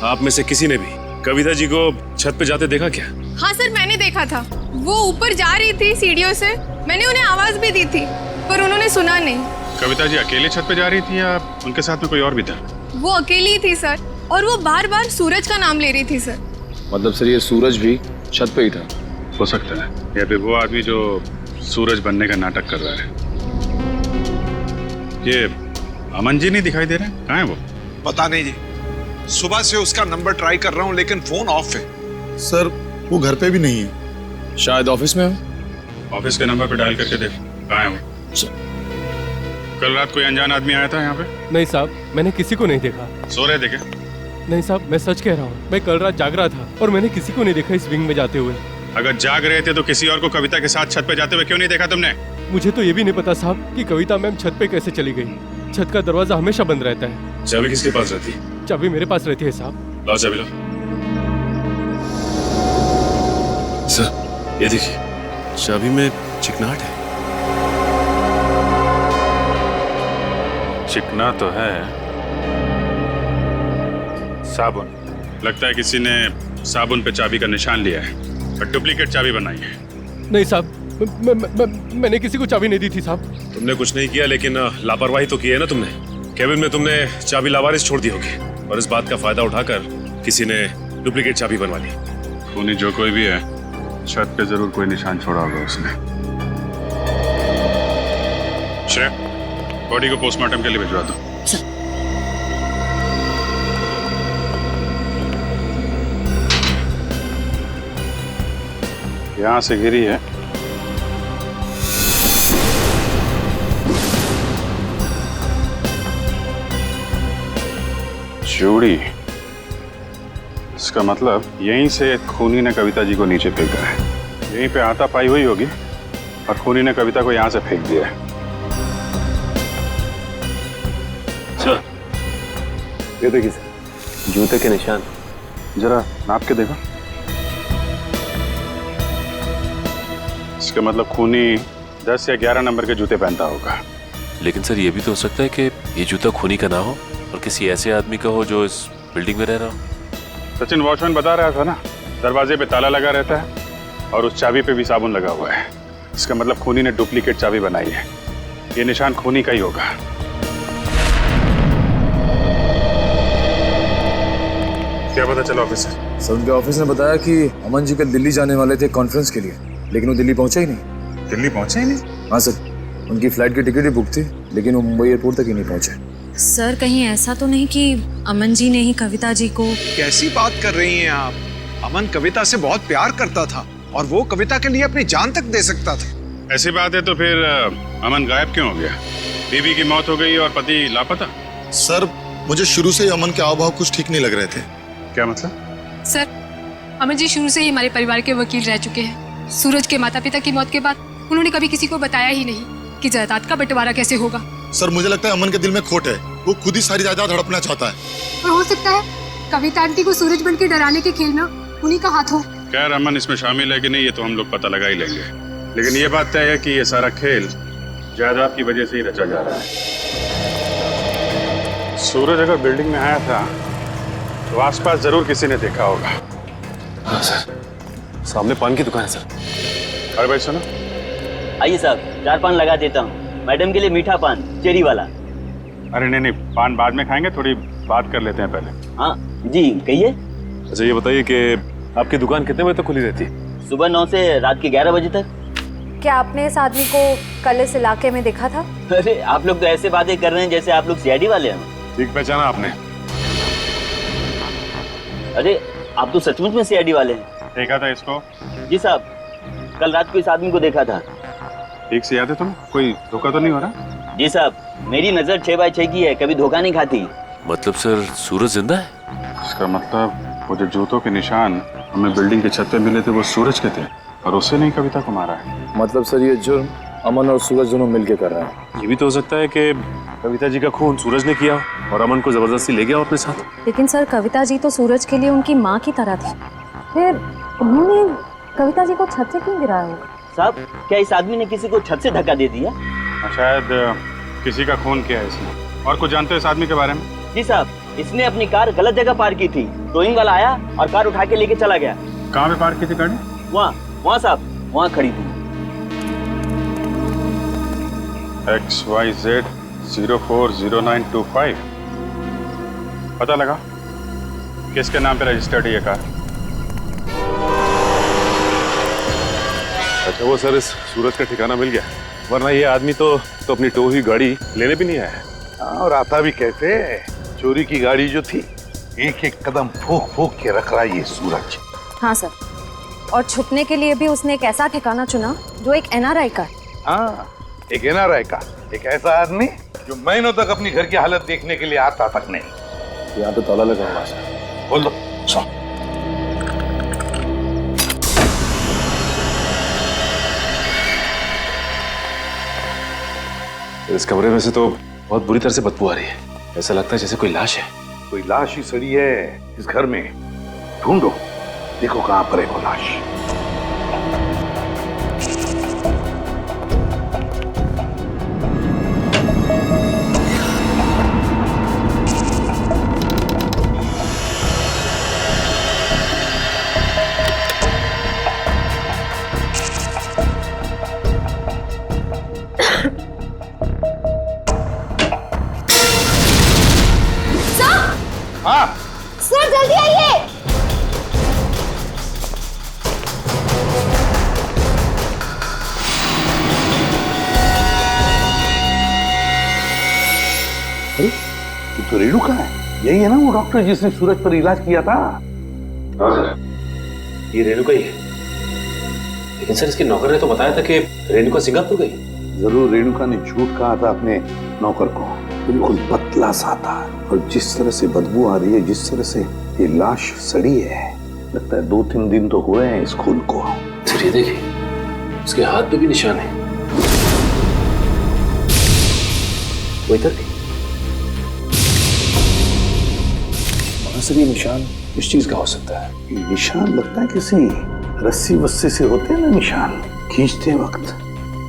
आप में से किसी ने भी कविता जी को छत पे जाते देखा क्या? हाँ सर, मैंने देखा था। वो ऊपर जा रही थी सीढ़ियों से। मैंने उन्हें आवाज भी दी थी, पर उन्होंने सुना नहीं। कविता जी अकेले छत पे जा रही थी या उनके साथ में कोई और भी था? वो अकेली थी सर, और वो बार बार सूरज का नाम ले रही थी सर। मतलब सर, ये सूरज भी छत पे ही था? हो सकता है, या फिर वो आदमी जो सूरज बनने का नाटक कर रहा है। ये अमन जी नहीं दिखाई दे रहे? कहाँ है वो? पता नहीं जी, सुबह से उसका नंबर ट्राई कर रहा हूँ लेकिन फोन ऑफ है। सर, वो घर पे भी नहीं है। शायद ऑफिस में हो। ऑफिस के नंबर पे डायल करके देखो कहाँ है वो। कल रात कोई अनजान आदमी आया था यहाँ पे? नहीं साहब, मैंने किसी को नहीं देखा। सो रहे थे क्या? नहीं साहब, मैं सच कह रहा हूँ। मैं कल रात जाग रहा था और मैंने किसी को नहीं देखा इस विंग में जाते हुए। अगर जाग रहे थे तो किसी और को कविता के साथ छत पे जाते हुए क्यों नहीं देखा तुमने? मुझे तो ये भी नहीं पता साहब कि कविता मैम छत पे कैसे चली गई। छत का दरवाजा हमेशा बंद रहता है। चाबी किसके पास रहती है? चाबी मेरे पास रहती है साहब। लाओ चाबी लो। सर, ये देखिए, चाबी में चिकनाहट है। चिकना तो है। साबुन। लगता है किसी ने साबुन पे चाबी का निशान लिया है। और डुप्लीकेट चाबी बनाई है। नहीं साहब, मैंने किसी को चाबी नहीं दी थी साहब। तुमने कुछ नहीं किया, लेकिन लापरवाही तो की है ना तुमने। केबिन में तुमने चाबी लावारिस छोड़ दी होगी और इस बात का फायदा उठाकर किसी ने डुप्लीकेट चाबी बनवा ली। खूनी जो कोई भी है, छत पे जरूर कोई निशान छोड़ा होगा उसने। श्रेय, बॉडी को पोस्टमार्टम के लिए भिजवा दो। यहां से गिरी है। चूड़ी, इसका मतलब यहीं से खूनी ने कविता जी को नीचे फेंका है। यहीं पे हाथापाई हुई होगी और खूनी ने कविता को यहां से फेंक दिया है। सर, ये देखिए सर, जूते के निशान। जरा नाप के देखो। इसका मतलब खूनी 10 या 11 नंबर के जूते पहनता होगा। लेकिन सर, ये भी तो हो सकता है कि ये जूता खूनी का ना हो और किसी ऐसे आदमी का हो जो इस बिल्डिंग में रह रहा हो। सचिन वॉचमैन बता रहा था ना, दरवाजे पे ताला लगा रहता है और उस चाबी पे भी साबुन लगा हुआ है। इसका मतलब खूनी ने डुप्लीकेट चाबी बनाई है। ये निशान खूनी का ही होगा। क्या पता चला ऑफिसर? सर, उनके ऑफिस ने बताया कि अमन जी कल दिल्ली जाने वाले थे कॉन्फ्रेंस के लिए, लेकिन वो दिल्ली पहुंचे ही नहीं। दिल्ली पहुंचे ही नहीं? हाँ सर, उनकी फ्लाइट की टिकट ही बुक थी, लेकिन वो मुंबई एयरपोर्ट तक ही नहीं पहुंचे। सर, कहीं ऐसा तो नहीं कि अमन जी ने ही कविता जी को? कैसी बात कर रही हैं आप? अमन कविता से बहुत प्यार करता था और वो कविता के लिए अपनी जान तक दे सकता था। ऐसी बात है तो फिर अमन गायब क्यों हो गया? बीवी की मौत हो गई और पति लापता? सर, मुझे शुरू से ही अमन के हाव-भाव कुछ ठीक नहीं लग रहे थे। क्या मतलब? सर, अमन जी शुरू से ही हमारे परिवार के वकील रह चुके हैं। सूरज के माता पिता की मौत के बाद उन्होंने कभी किसी को बताया ही नहीं कि जायदाद का बंटवारा कैसे होगा। सर, मुझे लगता है अमन के दिल में खोट है। वो खुद ही सारी जायदाद हड़पना चाहता है। और हो सकता है कविता आंटी को सूरज बन के डराने के खेल में उन्हीं का हाथ हो। खैर, अमन इसमें शामिल है कि नहीं ये तो हम लोग पता लगा ही लेंगे, लेकिन ये बात तय है कि ये सारा खेल जायदाद की वजह से ही रचा जा रहा है। सूरज अगर बिल्डिंग में आया था तो आसपास जरूर किसी ने देखा होगा। हाँ सर, सामने पान की दुकान है सर। अरे भाई सुनो। आइए साहब, 4 पान लगा देता हूँ। मैडम के लिए मीठा पान, चेरी वाला। अरे नहीं, पान बाद में खाएंगे, थोड़ी बात कर लेते हैं पहले। हाँ जी, कहिए। अच्छा, ये बताइए कि आपकी दुकान कितने बजे तक खुली रहती है? सुबह 9 से रात के 11 बजे तक। क्या आपने इस आदमी को कल इस इलाके में देखा था? अरे आप लोग तो ऐसे बातें कर रहे हैं जैसे आप लोग सीआईडी वाले हैं। ठीक पहचाना आपने? अरे आप तो सचमुच में सीआईडी वाले हैं। देखा था इसको? जी साहब, कल रात को इस आदमी को देखा था। ठीक से याद है तुम्हें? कोई धोखा तो नहीं हो रहा? जी साहब, मेरी नजर 6x6 की है, कभी धोखा नहीं खाती। मतलब सर, सूरज जिंदा है? इसका मतलब वो जो जूतों के निशान हमें बिल्डिंग की छत पे मिले थे वो सूरज के थे और उससे नहीं कविता को मारा है। मतलब सर, ये जुर्म अमन और सूरज दोनों मिलके कर रहे हैं। ये भी तो हो सकता है कि कविता जी का खून सूरज ने किया और अमन को जबरदस्ती ले गया अपने साथ। लेकिन सर, कविता जी तो सूरज के लिए उनकी माँ की तरह थी। फिर उन्होंने कविता जी को छत से क्यों गिराया होगा? साहब, क्या इस आदमी ने किसी को छत से धक्का दे दिया? शायद किसी का खून किया है इसने। और कुछ जानते हो इस आदमी के बारे में? जी साहब, इसने अपनी कार गलत जगह पार्क की थी। टोइंग वाला आया और कार उठा के लेके चला गया। कहाँ पे पार्क की थी गाड़ी? वहाँ साहब, वहाँ खड़ी थी। XYZ 040925। पता लगा किसके नाम पे रजिस्टर्ड है ये कार? अच्छा, वो सर, इस सूरज का ठिकाना मिल गया, वरना ये आदमी तो अपनी टो हुई गाड़ी लेने भी नहीं आया। और आता भी कैसे? चोरी की गाड़ी जो थी, एक एक कदम फूक फूक के रख रहा है ये सूरज। हाँ सर, और छुपने के लिए भी उसने एक ऐसा ठिकाना चुना जो एक NRI का। हाँ, एक NRI का, एक ऐसा आदमी जो महीनों तक अपनी घर की हालत देखने के लिए आता तक नहीं। यहाँ पे ताला लगा हुआ है। बोल दो। इस कमरे में से तो बहुत बुरी तरह से बदबू आ रही है। ऐसा लगता है जैसे कोई लाश है। कोई लाश ही सड़ी है इस घर में। ढूंढो, देखो कहां पर है वो लाश। ये तो रेणुका है। यही है ना वो डॉक्टर जिसने सूरज पर इलाज किया था? हाँ सर, ये रेणुका ही है। लेकिन सर इसके नौकर ने तो बताया था कि रेणुका सिंगापुर गई। जरूर रेणुका ने झूठ कहा था अपने नौकर को। बिल्कुल पतला सा था और जिस तरह से बदबू आ रही है, जिस तरह से ये लाश सड़ी है, लगता है 2-3 दिन तो हुए हैं इस खून को। सर ये देखिए, उसके हाथ पे भी निशान है। वो इधर भी। सर ये निशान इस चीज का हो सकता है? ये निशान लगता है किसी रस्सी वस्सी से होते हैं ना निशान, खींचते वक्त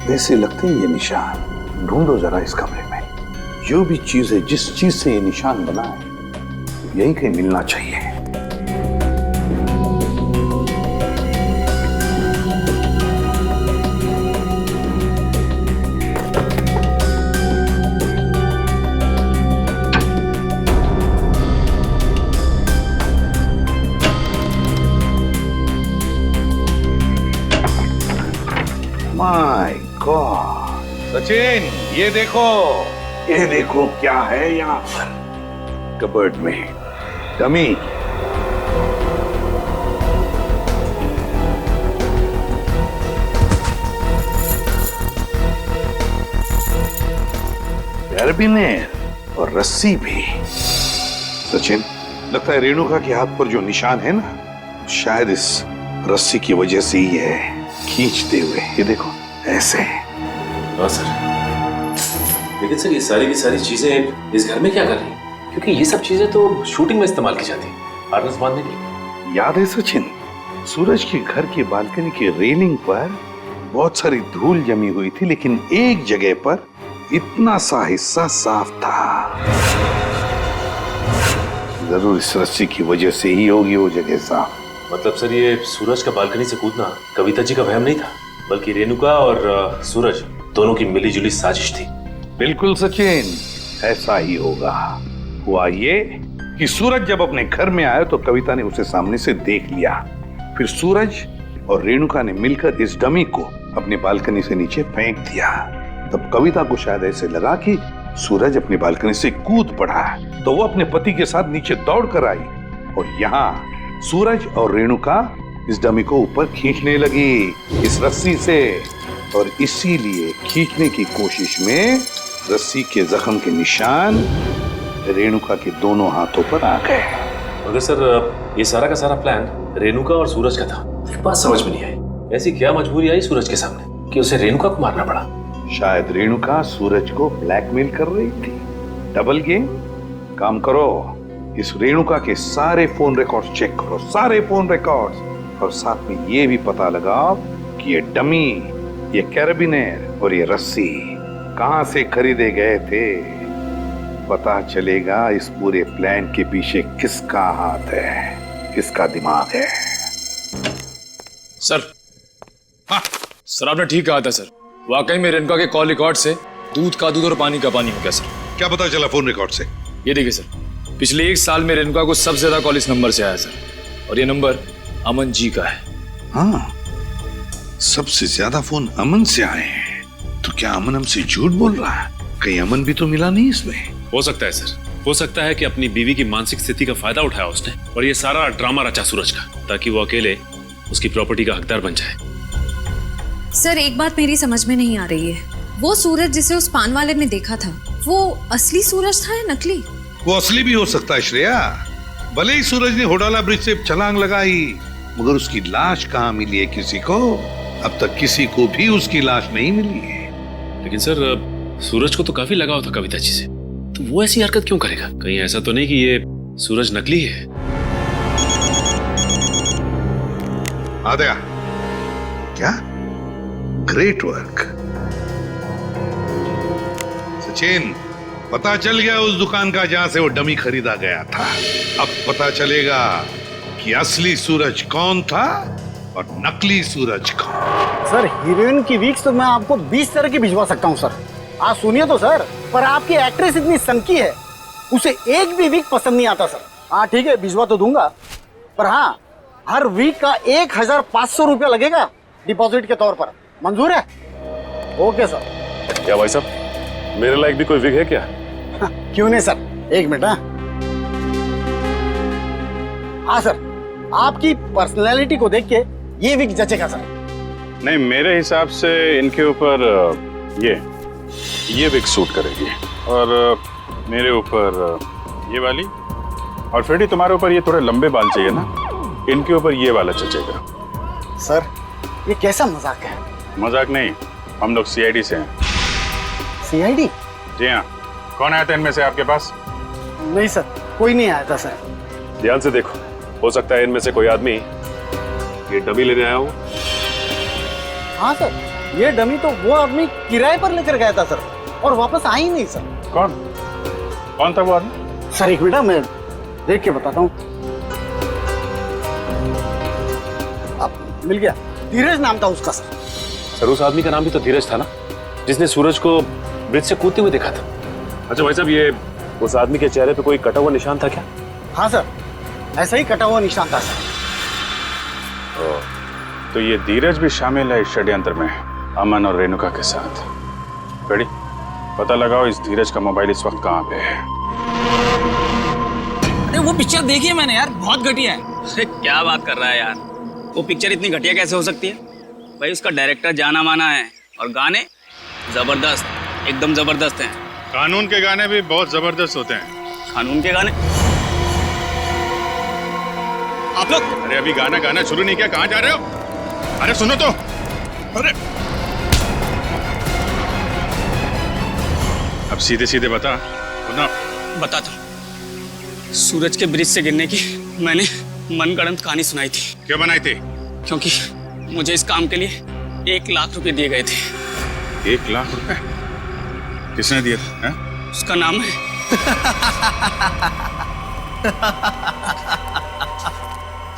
वैसे लगते हैं ये निशान। ढूंढो जरा इस कमरे में, जो भी चीज है, जिस चीज से ये निशान बना है, यही कहीं मिलना चाहिए। माय गॉड सचिन, ये देखो क्या है यहाँ पर कबर्ड में। डमी। कैरबिनेर और रस्सी भी। सचिन, लगता है रेणुका के हाथ पर जो निशान है ना, शायद इस रस्सी की वजह से ही है, खींचते हुए। ये देखो ऐसे। हाँ सर, लेकिन सर ये सारी की सारी चीजें इस घर में क्या कर रही हैं? क्योंकि ये सब चीजें तो शूटिंग में इस्तेमाल की जाती है, हार्नेस बांधने की। याद है सचिन, सूरज के घर की बालकनी की रेलिंग पर बहुत सारी धूल जमी हुई थी, लेकिन एक जगह पर इतना सा हिस्सा साफ था। जरूर इस रस्सी की वजह से ही होगी वो जगह साफ। मतलब सर ये सूरज का बालकनी से कूदना कविता जी का वहम नहीं था, बल्कि रेणुका और सूरज दोनों की मिलीजुली साजिश थी। बिल्कुल सचिन, ऐसा ही होगा। हुआ ये कि सूरज जब अपने घर में आया तो कविता ने उसे सामने से देख लिया। फिर सूरज और रेणुका ने मिलकर इस डमी को अपनी बालकनी से नीचे फेंक दिया। तब कविता को शायद ऐसे लगा कि सूरज अपनी बालकनी से कूद पड़ा, तो वो अपने पति के साथ नीचे दौड़ कर आई और यहाँ सूरज और रेणुका इस डमी को ऊपर खींचने लगी इस रस्सी से, और इसीलिए खींचने की कोशिश में रस्सी के जख्म के निशान रेणुका के दोनों हाथों पर आ गए। मगर सर ये सारा का सारा प्लान रेणुका और सूरज का था। एक बात समझ में नहीं आई, ऐसी क्या मजबूरी आई सूरज के सामने कि उसे रेणुका को मारना पड़ा? शायद रेणुका सूरज को ब्लैकमेल कर रही थी। Double game. काम करो, इस रेणुका के सारे फोन रिकॉर्ड्स चेक करो, सारे फोन रिकॉर्ड्स, और साथ में ये भी पता लगाओ कि ये डमी, ये कैरबिनेर और ये रस्सी कहां से खरीदे गए थे। पता चलेगा इस पूरे प्लान के पीछे किसका हाथ है, किसका दिमाग है। सर, हाँ सर, आपने ठीक कहा था सर। वाकई में रेणुका के कॉल रिकॉर्ड से दूध का दूध और पानी का पानी हो गया सर। क्या पता चला फोन रिकॉर्ड से? ये देखिए सर, पिछले 1 साल में रेणुका को सबसे ज्यादा कॉल इस नंबर से आया सर, और ये नंबर अमन जी का है। हाँ, सबसे ज्यादा फोन अमन से आए हैं। तो क्या अमन हमसे झूठ बोल रहा है? कहीं अमन भी तो मिला नहीं इसमें? हो सकता है सर, हो सकता है कि अपनी बीवी की मानसिक स्थिति का फायदा उठाया उसने और ये सारा ड्रामा रचा सूरज का, ताकि वो अकेले उसकी प्रॉपर्टी का हकदार बन जाए। सर एक बात मेरी समझ में नहीं आ रही है, वो सूरज जिसे उस पान वाले ने देखा था, वो असली सूरज था या नकली? वो असली भी हो सकता है श्रेया। भले ही सूरज ने होडाला ब्रिज से छलांग लगाई, मगर उसकी लाश कहाँ मिली है किसी को? अब तक किसी को भी उसकी लाश नहीं मिली है। लेकिन सर सूरज को तो काफी लगाव था कविता जी से, तो वो ऐसी हरकत क्यों करेगा? कहीं ऐसा तो नहीं कि ये सूरज नकली है? आ गया क्या? Great work Sachin. पता चल गया उस दुकान का जहां से वो डमी खरीदा गया था। अब पता चलेगा कि असली सूरज कौन था और नकली सूरज कौन। सर हीरोइन की वीक्स तो मैं आपको 20 तरह की भिजवा सकता हूँ सर। आप सुनिए तो सर, पर आपकी एक्ट्रेस इतनी सनकी है, उसे एक भी वीक पसंद नहीं आता सर। हाँ ठीक है, भिजवा तो दूंगा, पर हाँ हर वीक का 1500 रुपया लगेगा डिपॉजिट के तौर पर। मंजूर है? Okay sir. क्या भाई साहब, मेरे लायक भी कोई विग है क्या? क्यों नहीं सर, एक मिनट। हाँ सर, आपकी पर्सनैलिटी को देख के ये विग जचेगा सर। नहीं, मेरे हिसाब से इनके ऊपर ये विग सूट करेगी, और मेरे ऊपर ये वाली, और फ्रेडी तुम्हारे ऊपर ये थोड़े लंबे बाल चाहिए ना, इनके ऊपर ये वाला जचेगा। सर ये कैसा मजाक है? मजाक नहीं, हम लोग सीआईडी से हैं। सीआईडी? जी हाँ। कौन आया था इनमें से आपके पास? नहीं सर, कोई नहीं आया था सर। ध्यान से देखो, हो सकता है इनमें से कोई आदमी ये डमी लेने आया हो। हाँ सर, ये डमी तो वो आदमी किराए पर लेकर गया था सर, और वापस आ ही नहीं सर। कौन था वो आदमी? सर एक मिनट, मैं देख के बताता हूँ। मिल गया, धीरज नाम था उसका सर। सर उस आदमी का नाम भी तो धीरज था ना, जिसने सूरज को ब्रिज से कूदते हुए देखा था। अच्छा भाई साहब, ये उस आदमी के चेहरे पे कोई कटा हुआ निशान था क्या? हाँ सर, ऐसा ही कटा हुआ निशान था सर। तो ये धीरज भी शामिल है इस षड्यंत्र में, अमन और रेणुका के साथ। रेडी, पता लगाओ इस धीरज का मोबाइल इस वक्त कहाँ पे है। अरे वो पिक्चर देखी है मैंने यार, बहुत घटिया है। अरे क्या बात कर रहा है यार, वो पिक्चर इतनी घटिया कैसे हो सकती है? भाई उसका डायरेक्टर जाना माना है, और गाने जबरदस्त, एकदम जबरदस्त हैं। कानून के गाने भी बहुत जबरदस्त होते हैं। कानून के गाने? आप लोग अरे अभी गाना शुरू नहीं किया, कहाँ जा रहे हो? अरे सुनो तो। अरे अब सीधे सीधे बता बताता। सूरज के ब्रिज से गिरने की मैंने मनगढ़ंत कहानी सुनाई थी। क्यों बनाई थी? क्योंकि मुझे इस काम के लिए 1 लाख रुपए दिए गए थे। 1 लाख रुपए? किसने दिए थे? उसका नाम है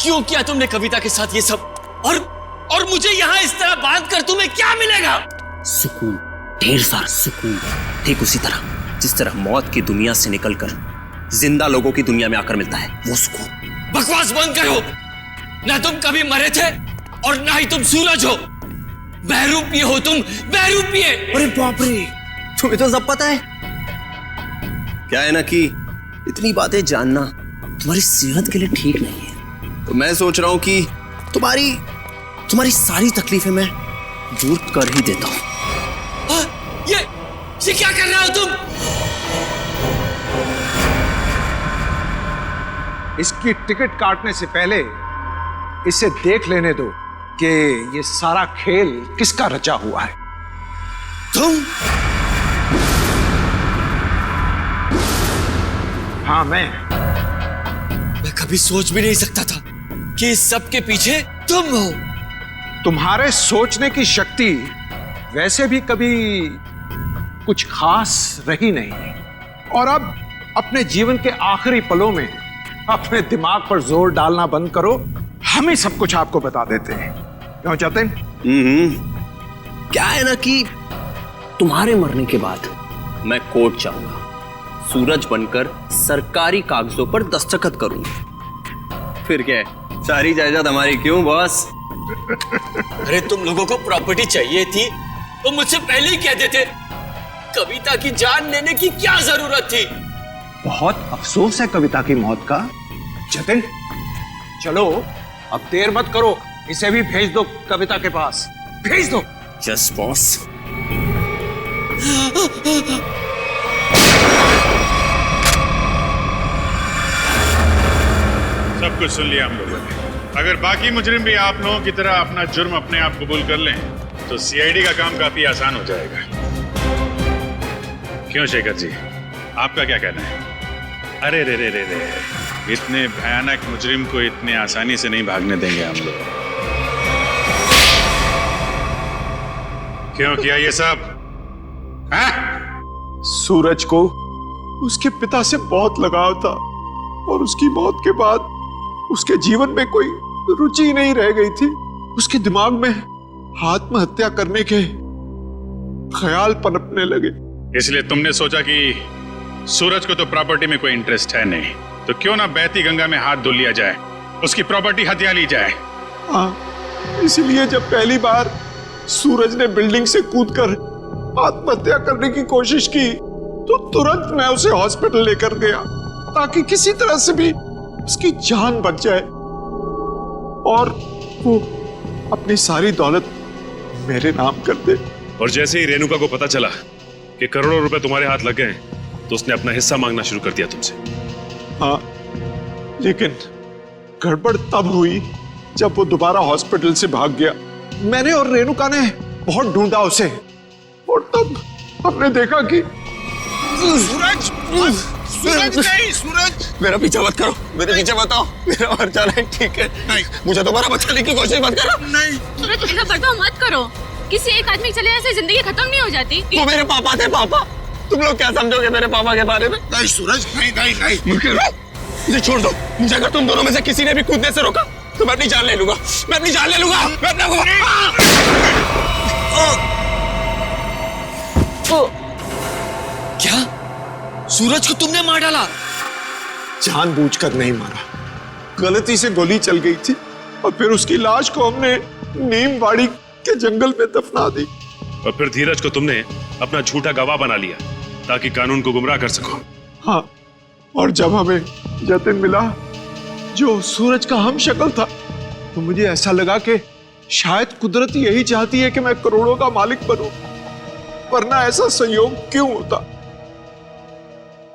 क्यों किया तुमने कविता के साथ ये सब? और मुझे यहाँ इस तरह बांध कर तुम्हें क्या मिलेगा? सुकून, ढेर सारा सुकून। ठीक उसी तरह जिस तरह मौत की दुनिया से निकलकर जिंदा लोगों की दुनिया में आकर मिलता है, वो सुकून। बकवास बंद करो। ना तुम कभी मरे थे और ना ही तुम सूरज हो। बहरूपिये हो तुम, बहरूपिये। अरे बाप रे, तुम्हें तो सब पता है। क्या है ना कि इतनी बातें जानना तुम्हारी सेहत के लिए ठीक नहीं है, तो मैं सोच रहा हूं कि तुम्हारी सारी तकलीफें मैं दूर कर ही देता हूं। ये क्या कर रहे हो तुम? इसकी टिकट काटने से पहले इसे देख लेने दो कि ये सारा खेल किसका रचा हुआ है। तुम? हाँ मैं कभी सोच भी नहीं सकता था कि इस सब के पीछे तुम हो। तुम्हारे सोचने की शक्ति वैसे भी कभी कुछ खास रही नहीं, और अब अपने जीवन के आखिरी पलों में अपने दिमाग पर जोर डालना बंद करो। हम ही सब कुछ आपको बता देते हैं। क्यों जतिन? क्या है ना कि तुम्हारे मरने के बाद मैं कोर्ट जाऊंगा, सूरज बनकर सरकारी कागजों पर दस्तखत करूंगा। फिर क्या है, सारी जायदाद हमारी। क्यों बॉस? अरे तुम लोगों को प्रॉपर्टी चाहिए थी तो मुझसे पहले ही कह देते। कविता की जान लेने की क्या जरूरत थी? बहुत अफसोस है कविता की मौत का। जतिन चलो, अब देर मत करो, इसे भी भेज दो कविता के पास, भेज दो। Yes boss. सब कुछ सुन लिया हम लोगों ने। अगर बाकी मुजरिम भी आप लोगों की तरह अपना जुर्म अपने आप कबूल कर लें तो सीआईडी का काम काफी आसान हो जाएगा। क्यों शेखर जी, आपका क्या कहना है? अरे रे रे रे रे, इतने भयानक मुजरिम को इतने आसानी से नहीं भागने देंगे हम लोग। क्यों किया ये सब? सूरज को उसके पिता से बहुत लगाव था, और उसकी मौत के बाद उसके जीवन में कोई रुचि नहीं रह गई थी। उसके दिमाग में आत्महत्या करने के ख्याल पनपने लगे। इसलिए तुमने सोचा कि सूरज को तो प्रॉपर्टी में कोई इंटरेस्ट है नहीं, तो क्यों ना बहती गंगा में हाथ धो लिया जाए, उसकी प्रॉपर्टी हथिया ली जाए। हाँ, इसलिए जब पहली बार सूरज ने बिल्डिंग से कूदकर आत्महत्या करने की कोशिश की तो तुरंत मैं उसे हॉस्पिटल लेकर गया ताकि किसी तरह से भी उसकी जान बच जाए और वो अपनी सारी दौलत मेरे नाम कर दे। और जैसे ही रेणुका को पता चला कि करोड़ों रुपए तुम्हारे हाथ लग गए तो उसने अपना हिस्सा मांगना शुरू कर दिया तुमसे। हाँ, लेकिन गड़बड़ तब हुई जब वो दोबारा हॉस्पिटल से भाग गया। मैंने और रेणुका ने बहुत ढूंढा उसे और तब हमने देखा कि सूरज, सूरज नहीं, सूरज मेरा पीछा मत करो, मेरे पीछे मत आओ, मेरा मर जाना है, ठीक है? नहीं, मुझे दोबारा बचाने की कोशिश मत करो। नहीं सूरज, ऐसा बर्ताव मत करो। किसी एक आदमी के चले जाने से जिंदगी खत्म नहीं हो जाती। वो मेरे पापा थे। पापा, तुम लोग क्या समझोगे मेरे पापा के बारे में? नहीं सूरज, नहीं नहीं नहीं, मुझे छोड़ दो। मुझे अगर तुम दोनों में से किसी ने भी कूदने से रोका तो मैं अपनी जान ले लूंगा, मैं अपनी जान ले लूंगा, मैं अपना क्या सूरज को तुमने मार डाला? जानबूझकर नहीं मारा, गलती से गोली चल गई थी और फिर उसकी लाश को हमने नीमवाड़ी के जंगल में दफना दी। और फिर धीरज को तुमने अपना झूठा गवाह बना लिया ताकि कानून को गुमराह कर सको। हाँ, और जब हमें जतिन मिला जो सूरज का हम शक्ल था तो मुझे ऐसा लगा कि शायद कुदरत यही चाहती है कि मैं करोड़ों का मालिक बनूं, वरना ऐसा संयोग क्यों होता?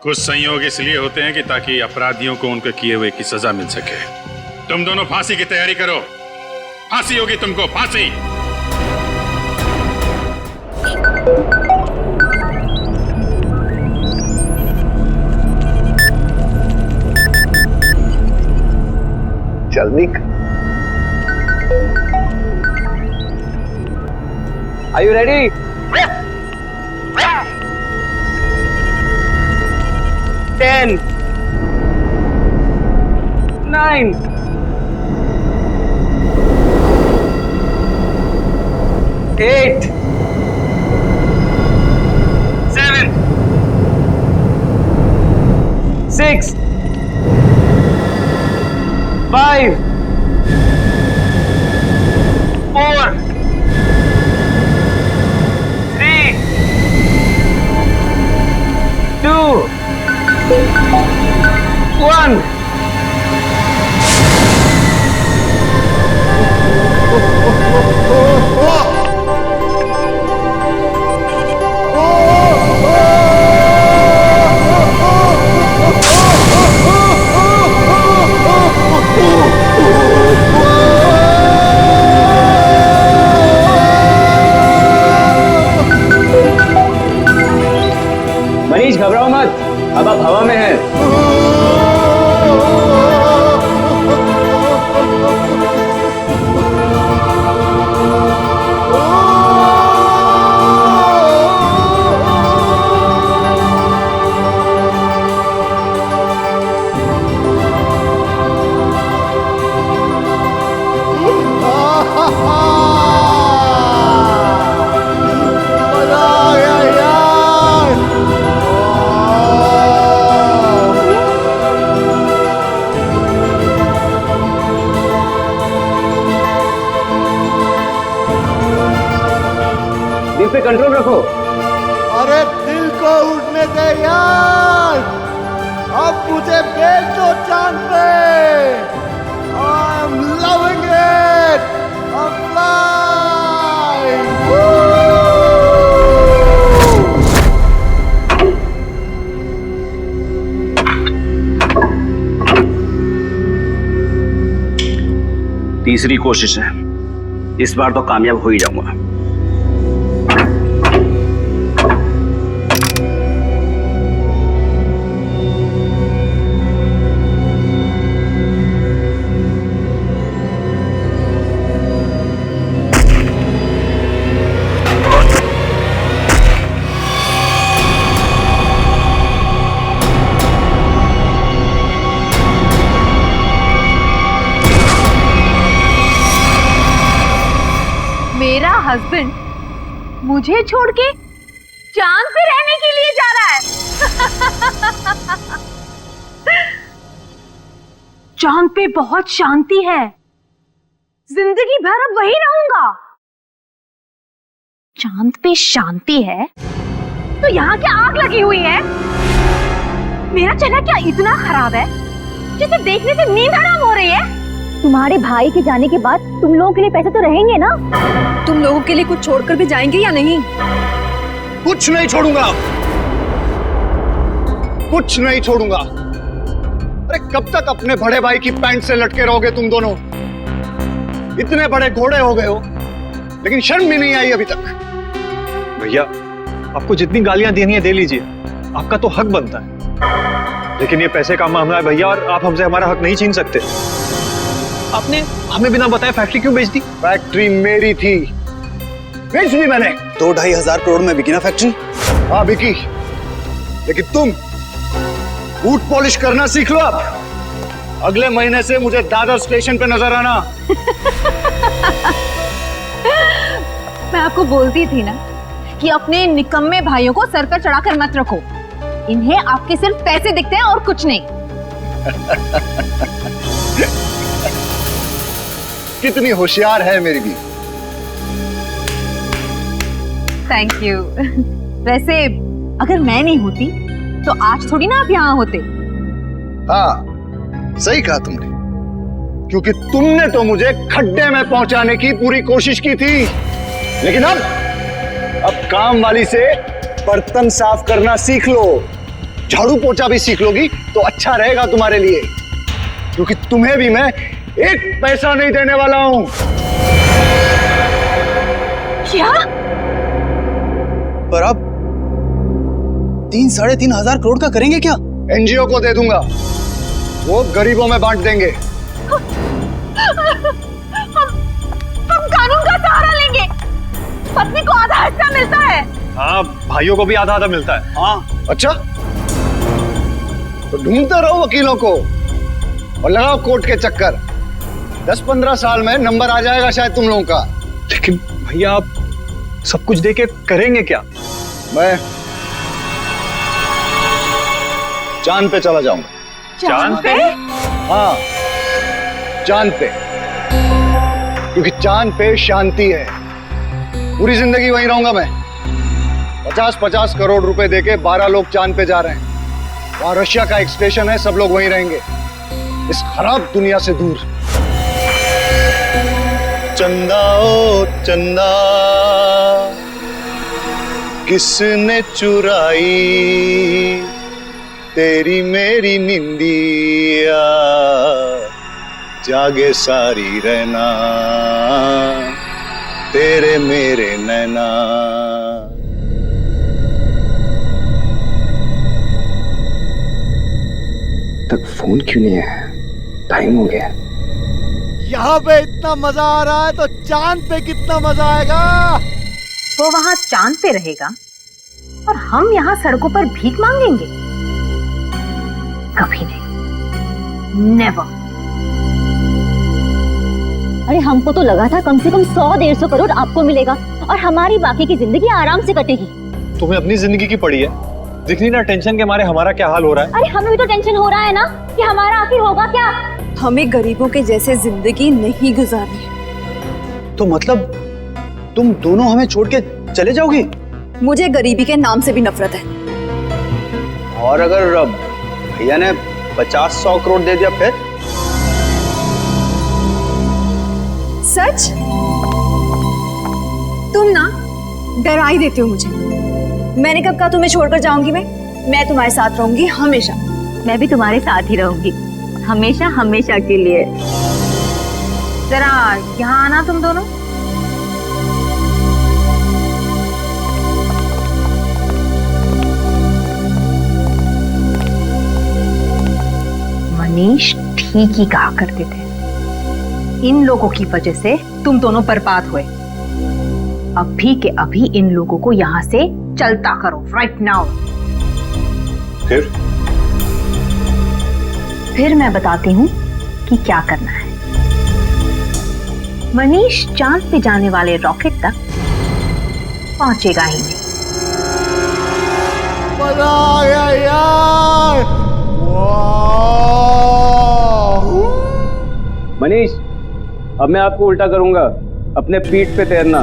कुछ संयोग इसलिए होते हैं कि ताकि अपराधियों को उनके किए हुए की सजा मिल सके। तुम दोनों फांसी की तैयारी करो, फांसी होगी तुमको, फांसी। चल निक। Are you ready? 10, 9, 8, 7, 6, 5, 4, 3, 2, 1. मनीष, घबराओ मत, अब आप हवा में हैं। पे कंट्रोल रखो। अरे दिल को उड़ने दे यार, अब मुझे भेज दो चांद पे। I'm loving it, I'm flying. तीसरी कोशिश है, इस बार तो कामयाब हो ही जाऊंगा। मेरा हस्बैंड मुझे छोड़ के चांद पे रहने के लिए जा रहा है। चांद पे बहुत शांति है, जिंदगी भर अब वही रहूंगा। चांद पे शांति है तो यहाँ क्या आग लगी हुई है? मेरा चेहरा क्या इतना खराब है जिसे देखने से नींद हराम हो रही है? तुम्हारे भाई के जाने के बाद तुम लोगों के लिए पैसे तो रहेंगे ना? तुम लोगों के लिए कुछ छोड़कर भी जाएंगे या नहीं? कुछ नहीं छोड़ूंगा, कुछ नहीं छोड़ूंगा। अरे कब तक अपने बड़े भाई की पैंट से लटके रहोगे तुम दोनों? इतने बड़े घोड़े हो गए हो लेकिन शर्म भी नहीं आई अभी तक। भैया आपको जितनी गालियां देनी है दे लीजिए, आपका तो हक बनता है, लेकिन ये पैसे का मामला है भैया और आप हमसे हमारा हक नहीं छीन सकते। आपने हमें बिना बताए फैक्ट्री क्यों बेच दी? फैक्ट्री मेरी थी, बेच दी मैंने। 2-2.5 हजार करोड़ में बिकी ना फैक्ट्री? हाँ बिकी, लेकिन तुम बूट पॉलिश करना सीख लो अब। अगले महीने से मुझे दादर स्टेशन पे नजर आना। मैं आपको बोलती थी ना कि अपने निकम्मे भाइयों को सर पर चढ़ाकर मत रखो, इन्हें आपके सिर्फ पैसे दिखते हैं और कुछ नहीं। कितनी होशियार है मेरी भी। Thank you. वैसे अगर मैं नहीं होती तो आज थोड़ी ना आप यहाँ होते। हाँ सही कहा तुमने, क्योंकि तुमने तो मुझे खड्डे में पहुंचाने की पूरी कोशिश की थी, लेकिन अब काम वाली से बर्तन साफ करना सीख लो, झाड़ू पोछा भी सीख लोगी तो अच्छा रहेगा तुम्हारे लिए, क्योंकि तुम्हें भी मैं एक पैसा नहीं देने वाला हूं। क्या? पर आप 3-3.5 हजार करोड़ का करेंगे क्या? एनजीओ को दे दूंगा, वो गरीबों में बांट देंगे। हम कानून का सहारा लेंगे, पत्नी को आधा हिस्सा मिलता है। हाँ भाइयों को भी आधा आधा मिलता है। हाँ अच्छा, तो ढूंढते रहो वकीलों को और लगाओ कोर्ट के चक्कर। 10-15 साल में नंबर आ जाएगा शायद तुम लोगों का। लेकिन भैया आप सब कुछ देके करेंगे क्या? मैं चांद पे चला जाऊंगा। चांद पे? हाँ चांद पे, क्योंकि चांद पे शांति है। पूरी जिंदगी वहीं रहूंगा मैं। 50-50 करोड़ रुपए देके 12 लोग चांद पे जा रहे हैं। वहां रशिया का एक स्टेशन है, सब लोग वहीं रहेंगे, इस खराब दुनिया से दूर। चंदा ओ चंदा किसने चुराई तेरी मेरी निंदिया, जागे सारी रहना तेरे मेरे नैना। तक फोन क्यों नहीं है? टाइम हो गया। यहाँ पे इतना मजा आ रहा है तो चांद पे कितना मजा आएगा। वो वहाँ चांद पे रहेगा और हम यहाँ सड़कों पर भीख मांगेंगे? कभी नहीं, नेवर। अरे हमको तो लगा था कम से कम 100-150 करोड़ आपको मिलेगा और हमारी बाकी की जिंदगी आराम से कटेगी। तुम्हें अपनी जिंदगी की पड़ी है, दिख नहीं ना टेंशन के मारे हमारा क्या हाल हो रहा है? अरे हमें भी तो टेंशन हो रहा है ना कि हमारा आखिर होगा क्या। हमें गरीबों के जैसे जिंदगी नहीं गुजारनी। तो मतलब तुम दोनों हमें छोड़ के चले जाओगी? मुझे गरीबी के नाम से भी नफरत है। और अगर भैया ने 50-100 करोड़ दे दिया फिर? सच? तुम ना डरा ही देते हो मुझे। मैंने कब कहा तुम्हें छोड़कर जाऊंगी? मैं तुम्हारे साथ रहूंगी हमेशा। मैं भी तुम्हारे साथ ही रहूंगी, हमेशा हमेशा के लिए। जरा यहाँ आना तुम दोनों। मनीष ठीक ही कहा करते थे, इन लोगों की वजह से तुम दोनों बर्बाद हुए। अभी के अभी इन लोगों को यहाँ से चलता करो, राइट नाउ। फिर मैं बताती हूँ कि क्या करना है। मनीष चांद पे जाने वाले रॉकेट तक पहुंचेगा ही नहीं। मजा आ गया यार। मनीष, अब मैं आपको उल्टा करूंगा, अपने पीठ पे तैरना।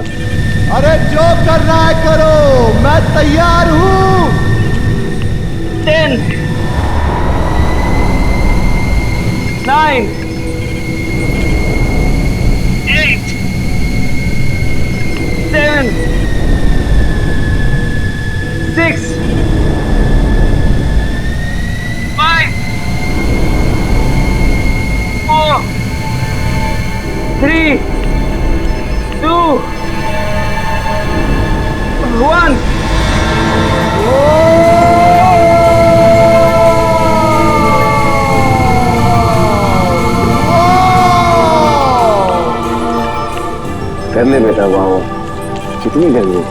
अरे जो करना है करो, मैं तैयार हूँ। 10 9 8 7 6 5 4 3 2 1 कर ले बेटा, वाह कितनी गर्मी।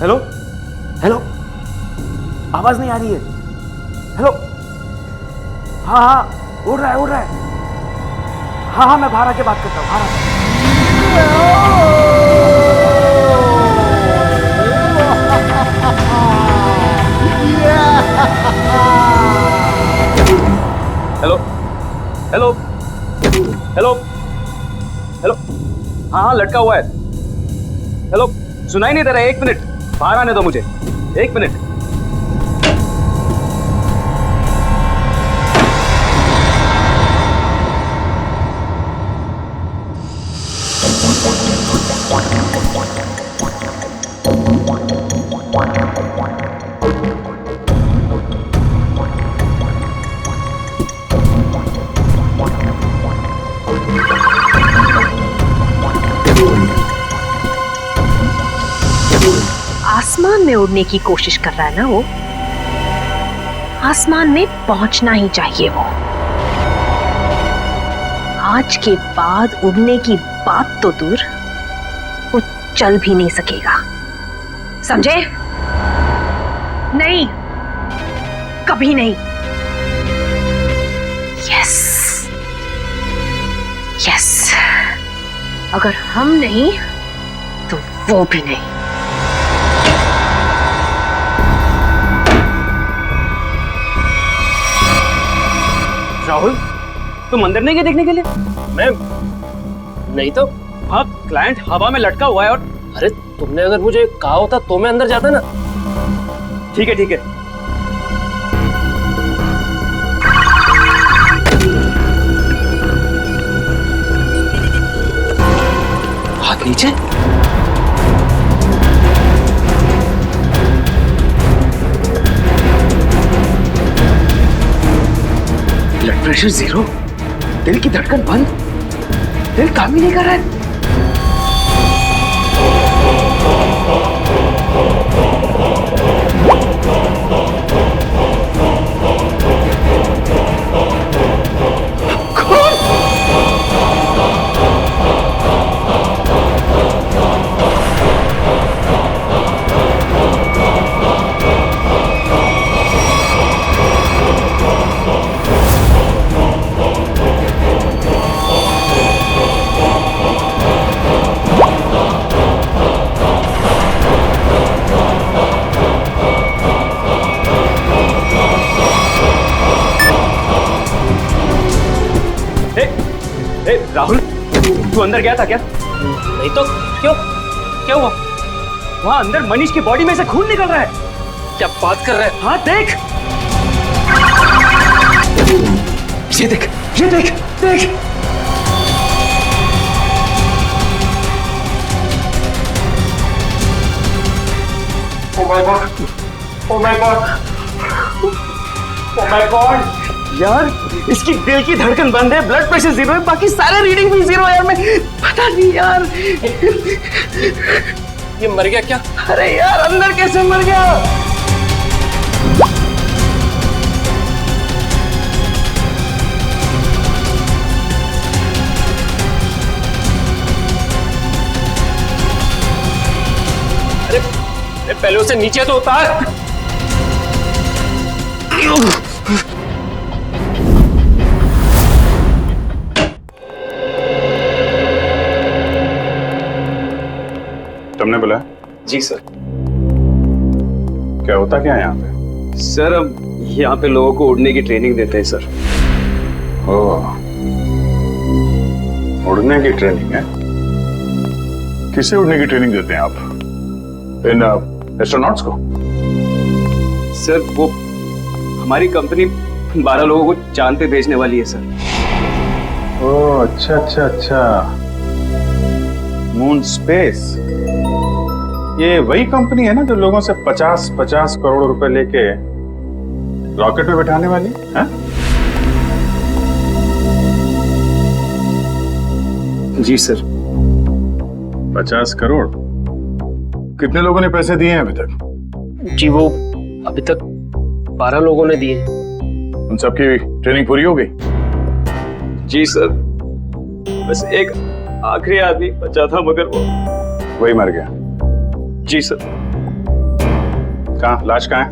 हेलो हेलो, आवाज नहीं आ रही है। हेलो, हाँ हाँ उड़ रहा है उड़ रहा है। हाँ हाँ मैं बाहर आके बात करता हूँ, बाहर हेलो हेलो हेलो हेलो, हाँ हाँ लटका हुआ है। हेलो, सुनाई नहीं दे रहा है, 1 मिनट बाहर आने दो मुझे, 1 मिनट। आसमान में उड़ने की कोशिश कर रहा है ना वो, आसमान में पहुंचना ही चाहिए वो। आज के बाद उड़ने की बात तो दूर, वो चल भी नहीं सकेगा, समझे? नहीं, कभी नहीं। यस यस, अगर हम नहीं तो वो भी नहीं। राहुल, तुम अंदर नहीं गए देखने के लिए? मैं नहीं तो। हाँ, क्लाइंट हवा में लटका हुआ है और अरे तुमने अगर मुझे कहा होता तो मैं अंदर जाता ना। ठीक है ठीक है। हाथ नीचे। ब्लड प्रेशर 0, दिल की धड़कन बंद, दिल काम ही नहीं कर रहा है। राहुल, तू अंदर गया था क्या? नहीं तो। क्यों? क्या हुआ? वहां अंदर मनीष की बॉडी में से खून निकल रहा है। क्या बात कर रहा है? हाँ देख, ये देख, ये देख, देख। Oh my God! Oh my God! Oh my God! यार, इसकी दिल की धड़कन बंद है, ब्लड प्रेशर 0 है, बाकी सारे रीडिंग भी 0 है यार। मैं पता नहीं यार, ये मर गया क्या? अरे यार, अंदर कैसे मर गया? अरे पहले उसे नीचे तो उतार। तुमने बुलाया? जी सर। क्या होता क्या है यहाँ पे? सर हम यहाँ पे लोगों को उड़ने की ट्रेनिंग देते हैं सर। ओह, उड़ने की ट्रेनिंग है? किसे उड़ने की ट्रेनिंग देते हैं आप? इन एस्ट्रोनॉट्स को? सर वो हमारी कंपनी 12 लोगों को चांद पे भेजने वाली है सर। ओह अच्छा अच्छा अच्छा, मून स्पेस। ये वही कंपनी है ना जो लोगों से 50-50 करोड़ रुपए लेके रॉकेट में बैठाने वाली है? जी सर। 50 करोड़? कितने लोगों ने पैसे दिए हैं अभी तक? जी वो अभी तक 12 लोगों ने दिए। उन सबकी ट्रेनिंग पूरी हो गई? जी सर, बस एक आखिरी आदमी बचा था मगर वो वही मर गया। जी सर। कहाँ, लाश कहाँ है?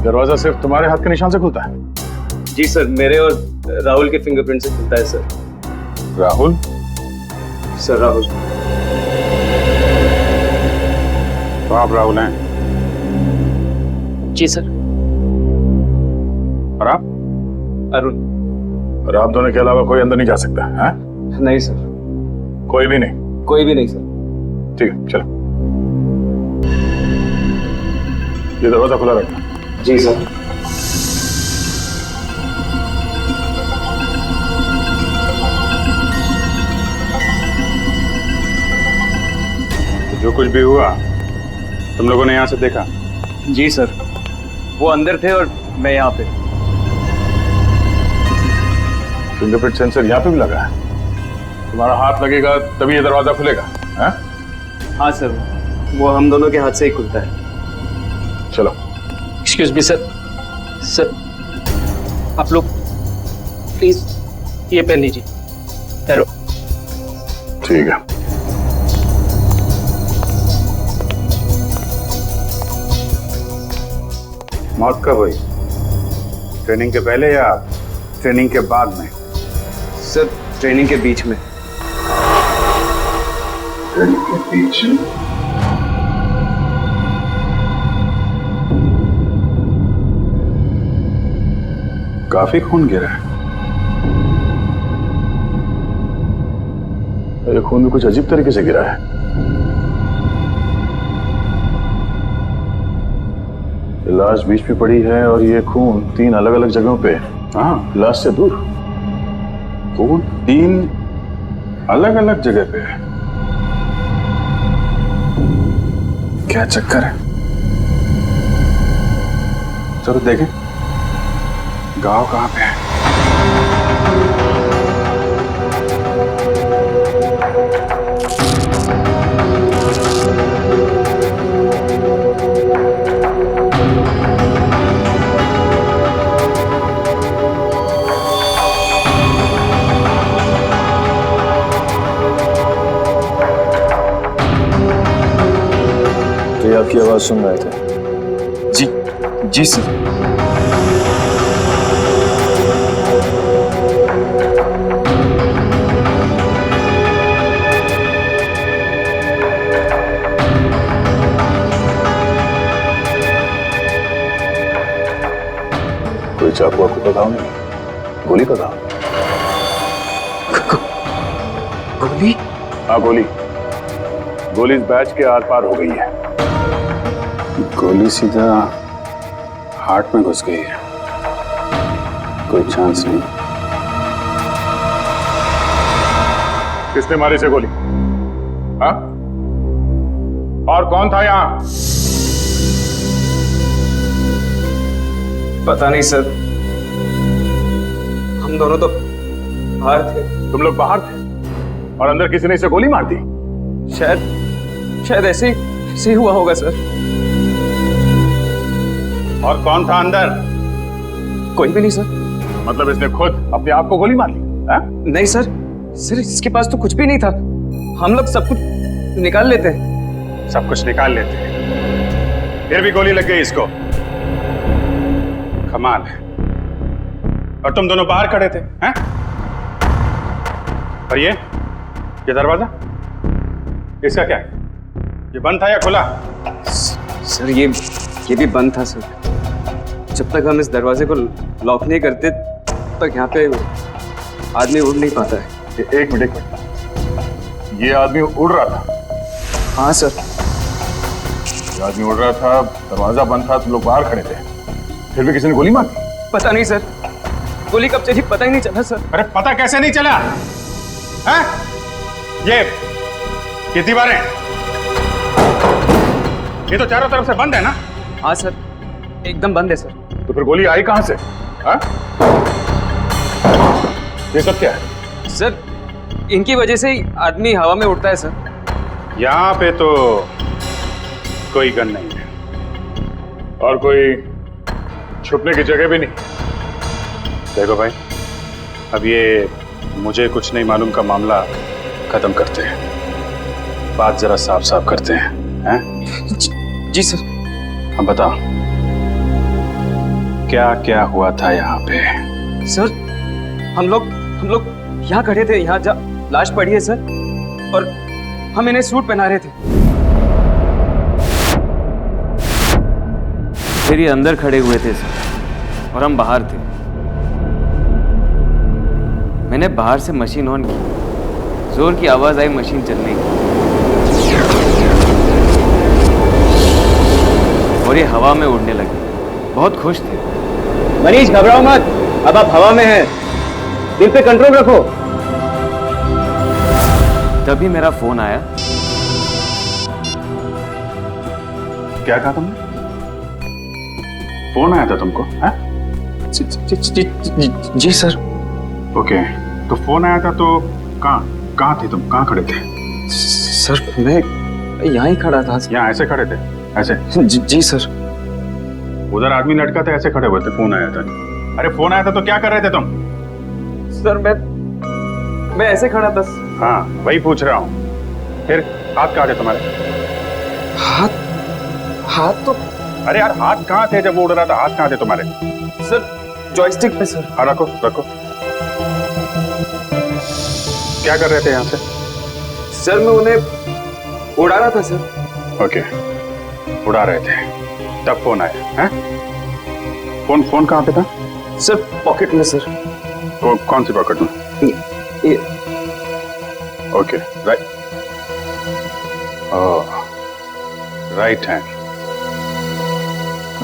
दरवाजा सिर्फ तुम्हारे हाथ के निशान से खुलता है? जी सर, मेरे और राहुल के फिंगरप्रिंट से खुलता है सर। राहुल? सर राहुल। तो आप राहुल हैं? जी सर। और आप? अरुण। और आप दोनों के अलावा कोई अंदर नहीं जा सकता है? नहीं सर। कोई भी नहीं? कोई भी नहीं सर। ठीक है, चलो। ये दरवाजा खुला रखना। जी सर। तो जो कुछ भी हुआ तुम लोगों ने यहाँ से देखा? जी सर, वो अंदर थे और मैं यहाँ पे। फिंगरप्रिंट सेंसर यहाँ पे भी लगा है? तुम्हारा हाथ लगेगा तभी ये दरवाजा खुलेगा? है? हाँ सर, वो हम दोनों के हाथ से ही खुलता है। चलो। Excuse me sir. सर आप लोग प्लीज ये पहन लीजिए। हेलो। ठीक है। मौत कब हुई? ट्रेनिंग के पहले या ट्रेनिंग के बाद में? सर ट्रेनिंग के बीच में। ट्रेनिंग के बीच में? काफी खून गिरा है। ये खून भी कुछ अजीब तरीके से गिरा है। लाश बीच में पड़ी है और ये खून 3 अलग अलग जगहों पे। हाँ, लाश से दूर खून 3 अलग अलग जगह पे है। क्या चक्कर है? चलो देखें गांव कहाँ पे है। तो आपकी आवाज सुन रहे थे? जी सर। कोई चाकू वाकू का घाव नहीं? गोली का घाव? गोली? हाँ गोली। गोली इस बैच के आर पार हो गई है। गोली सीधा हार्ट में घुस गई है। कोई चांस नहीं। किसने मारी से गोली? हाँ? और कौन था यहाँ? पता नहीं सर, हम दोनों तो बाहर थे। तुम लोग बाहर थे और अंदर किसी ने इसे गोली मार दी? शायद ऐसे ही हुआ होगा सर। और कौन था अंदर? कोई भी नहीं सर। मतलब इसने खुद अपने आप को गोली मार ली? नहीं सर, इसके पास तो कुछ भी नहीं था। हम लोग सब कुछ निकाल लेते हैं। सब कुछ निकाल लेते हैं, फिर भी गोली लग गई इसको। कमाल है। और तुम दोनों बाहर खड़े थे, हैं? और ये दरवाजा इसका क्या है? ये बंद था या खुला? सर ये भी बंद था सर। जब तक हम इस दरवाजे को लॉक नहीं करते तब तक यहाँ पे आदमी उड़ नहीं पाता है। एक मिनट, ये आदमी उड़ रहा था? हाँ सर। ये आदमी उड़ रहा था, दरवाजा बंद था, तुम लोग बाहर खड़े थे, फिर भी किसी ने गोली मार दी? पता नहीं सर, गोली कब चली पता ही नहीं चला सर। अरे पता कैसे नहीं चला? हैं? ये दीवारें, ये तो चारों तरफ से बंद है ना? हाँ सर, एकदम बंद है सर। तो फिर गोली आई कहां से? हाँ? ये सब क्या है? सर इनकी वजह से ही आदमी हवा में उड़ता है सर। यहाँ पे तो कोई गन नहीं है और कोई छुपने की जगह भी नहीं। देखो भाई, अब ये मुझे कुछ नहीं मालूम का मामला खत्म करते हैं, बात जरा साफ साफ करते हैं। जी सर। अब बताओ क्या क्या हुआ था यहाँ पे? सर हम लोग यहाँ खड़े थे, यहाँ लाश पड़ी है सर, और हम इन्हें सूट पहना रहे थे। फिर ये अंदर खड़े हुए थे सर और हम बाहर थे। मैंने बाहर से मशीन ऑन की, जोर की आवाज आई मशीन चलने की, और ये हवा में उड़ने लगे। बहुत खुश थे। मनीष घबराओ मत, अब आप हवा में हैं, दिल पे कंट्रोल रखो। तभी मेरा फोन आया। क्या कहा तुमने? फोन आया था तुमको? हाँ? जी सर। ओके, तो फोन आया था तो कहाँ थे तुम? कहाँ खड़े थे? सर मैं यहाँ ही खड़ा था। यहाँ ऐसे खड़े थे? ऐसे? जी सर। उधर आदमी लटका था, ऐसे खड़े हुए थे, फोन आया था। अरे फोन आया था तो क्या कर रहे थे तुम? सर मैं ऐसे खड़ा था। हाँ वही पूछ रहा हूँ। फिर हाथ कहाँ थे तुम्हारे? हाथ तो, अरे यार हाथ कहाँ थे जब वो उड़ रहा था? हाथ कहाँ थे तुम्हारे? सर जॉयस्टिक पे सर। हाँ रखो। क्या कर रहे थे यहाँ से? सर मैं उन्हें उड़ा रहा था सर। ओके, उड़ा रहे थे, तब फोन आया है? फोन कहाँ पे था? सर पॉकेट में सर। कौन सी पॉकेट में? ये। Okay, right hand.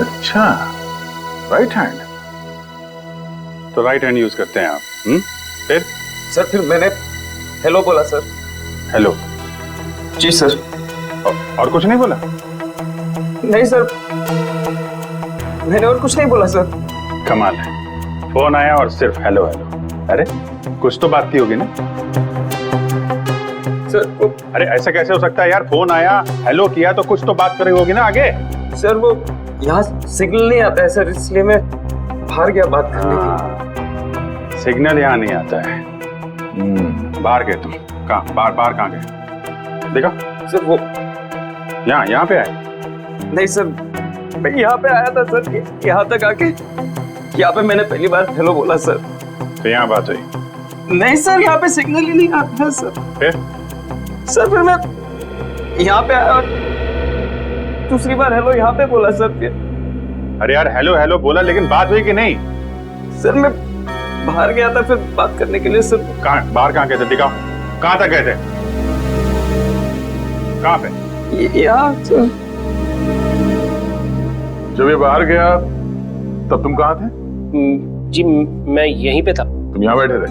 अच्छा, राइट हैंड, तो राइट हैंड यूज करते हैं आप? फिर? सर फिर मैंने हेलो बोला सर। हेलो? जी सर। और कुछ नहीं बोला? नहीं सर, मैंने और कुछ नहीं बोला सर। कमाल है, फोन आया और सिर्फ हेलो हेलो। अरे कुछ तो बात की होगी ना सर? अरे ऐसा कैसे हो सकता है यार? फोन आया, हेलो किया, तो कुछ तो बात करी होगी ना आगे। सर वो यहाँ सिग्नल नहीं आता है सर, इसलिए मैं बाहर गया बात करने के। सिग्नल यहाँ नहीं आता है? बाहर गए तुम? कहाँ बाहर कहाँ गए? देखा सर? वो यहाँ पे आए? नहीं सर, मैं यहाँ पे आया था सर, यहाँ तक आके यहाँ पे मैंने पहली बार हेलो बोला सर। तो यहाँ बात हुई? नहीं सर, यहाँ पे सिग्नल ही नहीं आता है सर। फिर? सर फिर मैं यहाँ पे आया और दूसरी बार हेलो यहाँ पे बोला सर। फिर अरे यार हेलो हेलो बोला, लेकिन बात हुई कि नहीं? सर मैं बाहर गया था फिर बात करने के लिए सर। बाहर कहाँ गए थे? दिखाओ, कहाँ तक गए थे? कहाँ पे? यहाँ सर। जब ये बाहर गया तब तुम कहाँ थे? जी मैं यहीं पे था। तुम यहाँ बैठे थे?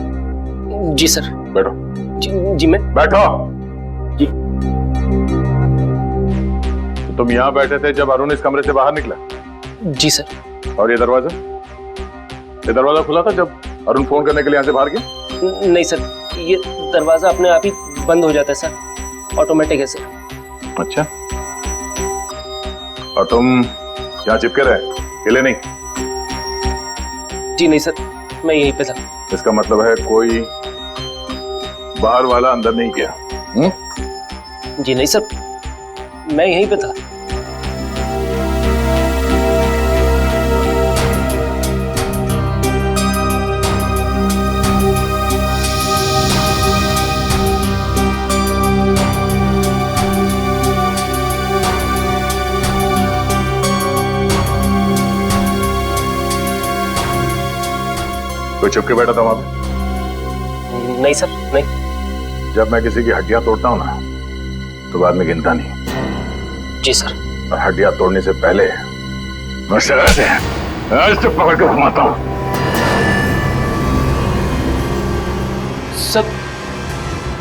जी सर। बैठो। जी मैं बैठो। जी। तो तुम यहाँ बैठे थे जब अरुण इस कमरे से बाहर निकला? जी सर। और ये दरवाजा खुला था जब अरुण फोन करने के लिए यहाँ से बाहर गया? नहीं सर, ये दरवाजा अपने आप ही बंद हो जाता है सर, ऑटोमेटिक है सर। अच्छा, और तुम यहाँ चिपके रहे, हिले नहीं? जी नहीं सर, मैं यहीं पे था। इसका मतलब है कोई बाहर वाला अंदर नहीं गया? जी नहीं सर, मैं यहीं पे था। कोई छुप के बैठा था वहां पे? नहीं सर, नहीं। जब मैं किसी की हड्डियां तोड़ता हूं ना तो बाद में गिनता नहीं। जी सर। और हड्डियां तोड़ने से पहले मैं शराब से आज तो पकड़ के घुमाता हूं।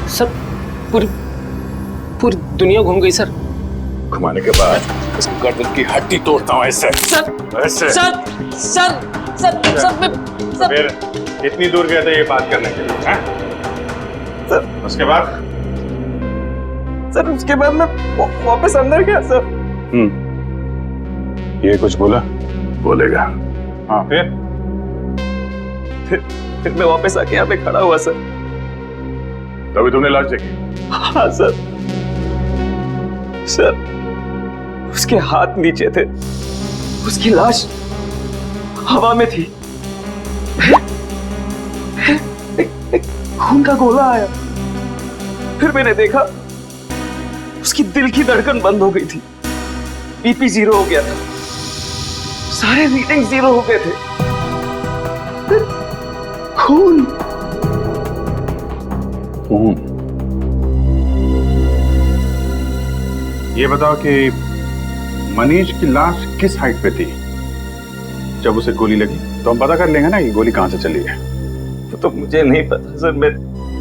सर पूरी दुनिया घूम गई सर। घुमाने के बाद इस गर्दन की हड्डी तोड़ता हूं ऐसे। सर ऐसे। सर मैं फिर इतनी दूर गए थे ये बात करने के लिए, हैं? सर उसके बाद मैं वापस अंदर गया सर। ये कुछ बोला? बोलेगा। हाँ फिर मैं वापस आके यहाँ पे खड़ा हुआ सर। तभी तुमने लाश देखी? हाँ सर। उसके हाथ नीचे थे, उसकी लाश हवा में थी। एक खून का गोला आया, फिर मैंने देखा उसकी दिल की धड़कन बंद हो गई थी, बीपी 0 हो गया था, सारे रीडिंग 0 हो गए थे। खून। ये बताओ कि मनीष की लाश किस हाइट पे थी जब उसे गोली लगी? तो हम पता कर लेंगे ना कि गोली कहां से चली है। तो मुझे नहीं पता सर, मैं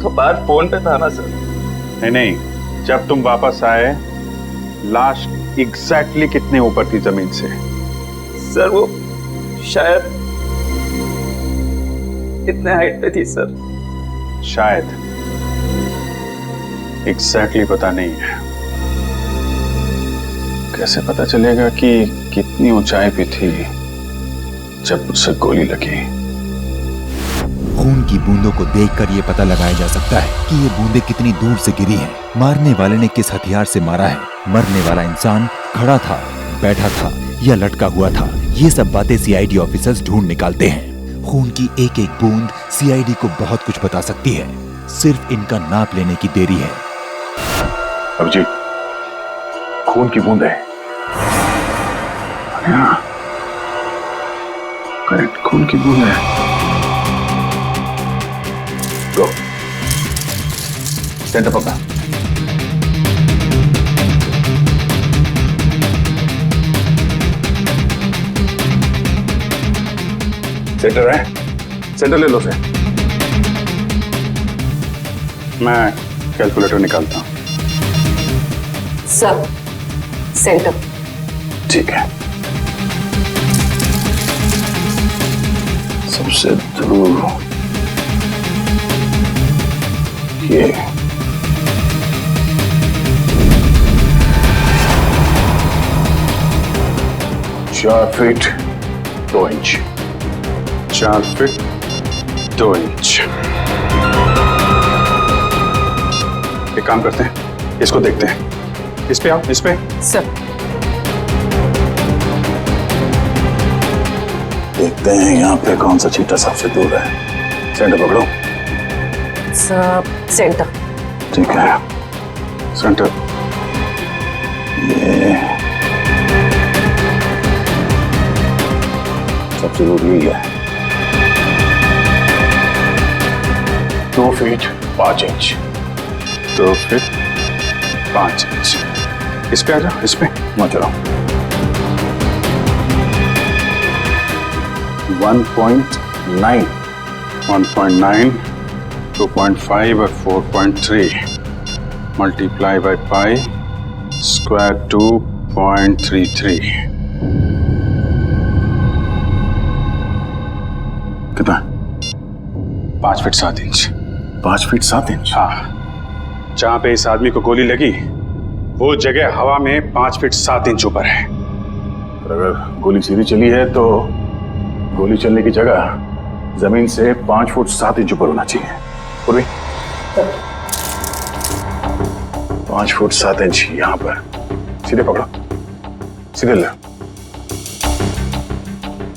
तो बाहर फोन पे था ना सर। नहीं, जब तुम वापस आए लाश एग्जैक्टली कितने ऊपर थी जमीन से? सर वो शायद इतने हाइट पे थी सर। शायद, एग्जैक्टली पता नहीं है। कैसे पता चलेगा कि कितनी ऊंचाई पे थी जब उसे गोली लगी? खून की बूंदों को देखकर यह पता लगाया जा सकता है कि ये बूंदें कितनी दूर से गिरी हैं। मारने वाले ने किस हथियार से मारा है। मरने वाला इंसान खड़ा था, बैठा था या लटका हुआ था। ये सब बातें सीआईडी ऑफिसर्स ढूंढ निकालते हैं। खून की एक एक बूंद सीआईडी को बहुत कुछ बता सकती है। सिर्फ इनका नाप लेने की देरी है। अभिजीत, खून की बूंद है। करेक्ट, खून की बूंद है। गो सेंटर पकड़ा। सेंटर है, सेंटर ले लो से। मैं कैलकुलेटर निकालता हूं। Sir, centre. ठीक है। सबसे दूर ये 4 फीट 2 इंच। 4 feet 2 inch. एक काम करते हैं, इसको देखते हैं। इस पे आओ, इस पे। सर। देखते हैं यहाँ पे कौन सा चीटा सबसे दूर है। सेंटर पकड़ो। Sir, centre. ठीक है, सेंटर। ये सबसे दूर यही है। 2 फीट 5 इंच। 2 feet 5 inch. इस पे आ जाओ, इस पे। वहां चलो। 1.9 1.9 2.5 और 4.3 मल्टीप्लाई बाय पाई स्क्वायर 2.33। कितना? 5 फीट 7 इंच। 5 feet 7 inch. हाँ, जहां पे इस आदमी को गोली लगी वो जगह हवा में 5 फीट 7 इंच ऊपर है। अगर गोली सीधी चली है तो गोली चलने की जगह जमीन से 5 फुट 7 इंच ऊपर होना चाहिए। पूर्वी 5 फुट 7 इंच यहां पर। सीधे पकड़ो, सीधे ले।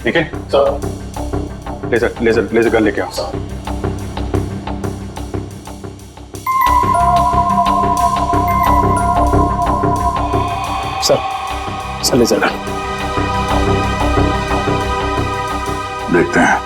ठीक है sir. Laser laser laser gun लेके आओ। सर लेजर गन देखते हैं।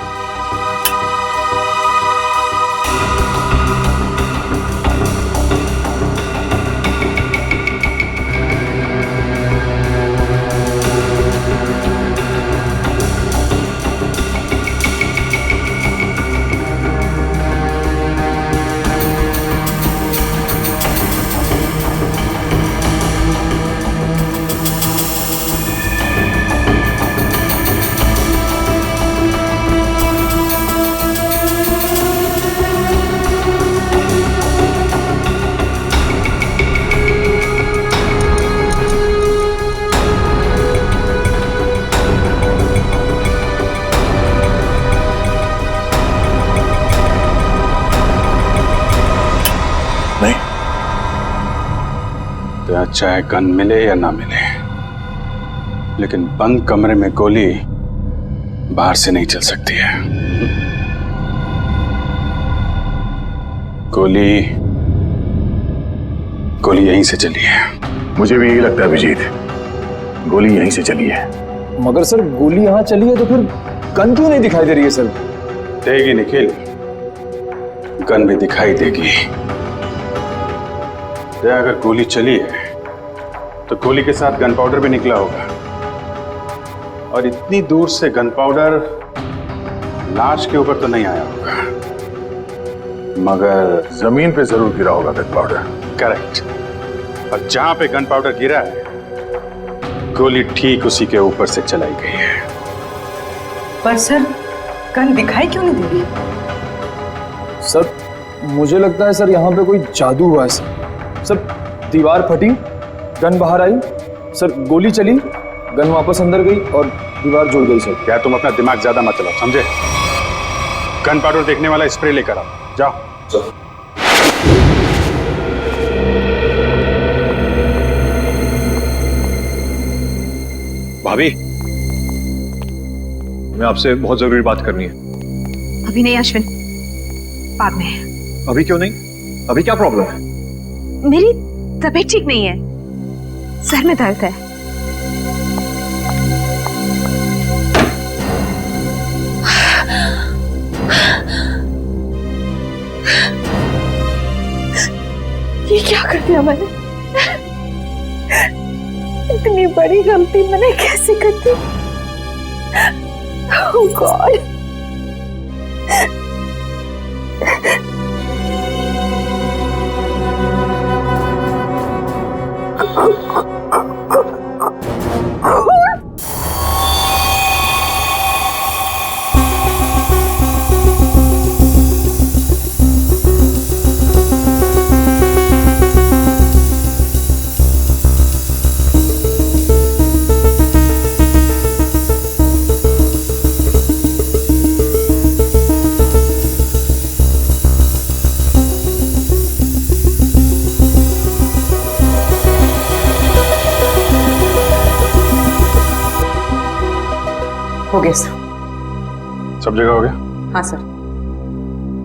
तो चाहे गन मिले या ना मिले, लेकिन बंद कमरे में गोली बाहर से नहीं चल सकती है। गोली यहीं से चली है। मुझे भी यही लगता है अभिजीत, गोली यहीं से चली है। मगर सर गोली यहाँ चली है तो फिर गन क्यों नहीं दिखाई दे रही है सर? देगी निखिल, गन भी दिखाई देगी। अगर गोली चली है तो गोली के साथ गन पाउडर भी निकला होगा, और इतनी दूर से गन पाउडर लाश के ऊपर तो नहीं आया होगा, मगर जमीन पे जरूर गिरा होगा गन पाउडर। करेक्ट। और जहां पे गन पाउडर गिरा है, गोली ठीक उसी के ऊपर से चलाई गई है। पर सर गन दिखाई क्यों नहीं दे रही? सर मुझे लगता है सर यहाँ पे कोई जादू हुआ है सर। सर दीवार फटी, गन बाहर आई, सर गोली चली, गन वापस अंदर गई और दीवार जुड़ गई सर। क्या तुम अपना दिमाग ज्यादा मत चलाओ, समझे? गन पाउडर देखने वाला स्प्रे लेकर आओ, जाओ। भाभी, मैं आपसे बहुत जरूरी बात करनी है। अभी नहीं अश्विन, बाद में। अभी क्यों नहीं? अभी क्या प्रॉब्लम है? मेरी तबीयत ठीक नहीं है, सर में दर्द है। ये क्या कर दिया मैंने? इतनी बड़ी गलती मैंने कैसे कर दी? Oh God! हो गया सर। सब जगह हो गया? हाँ सर,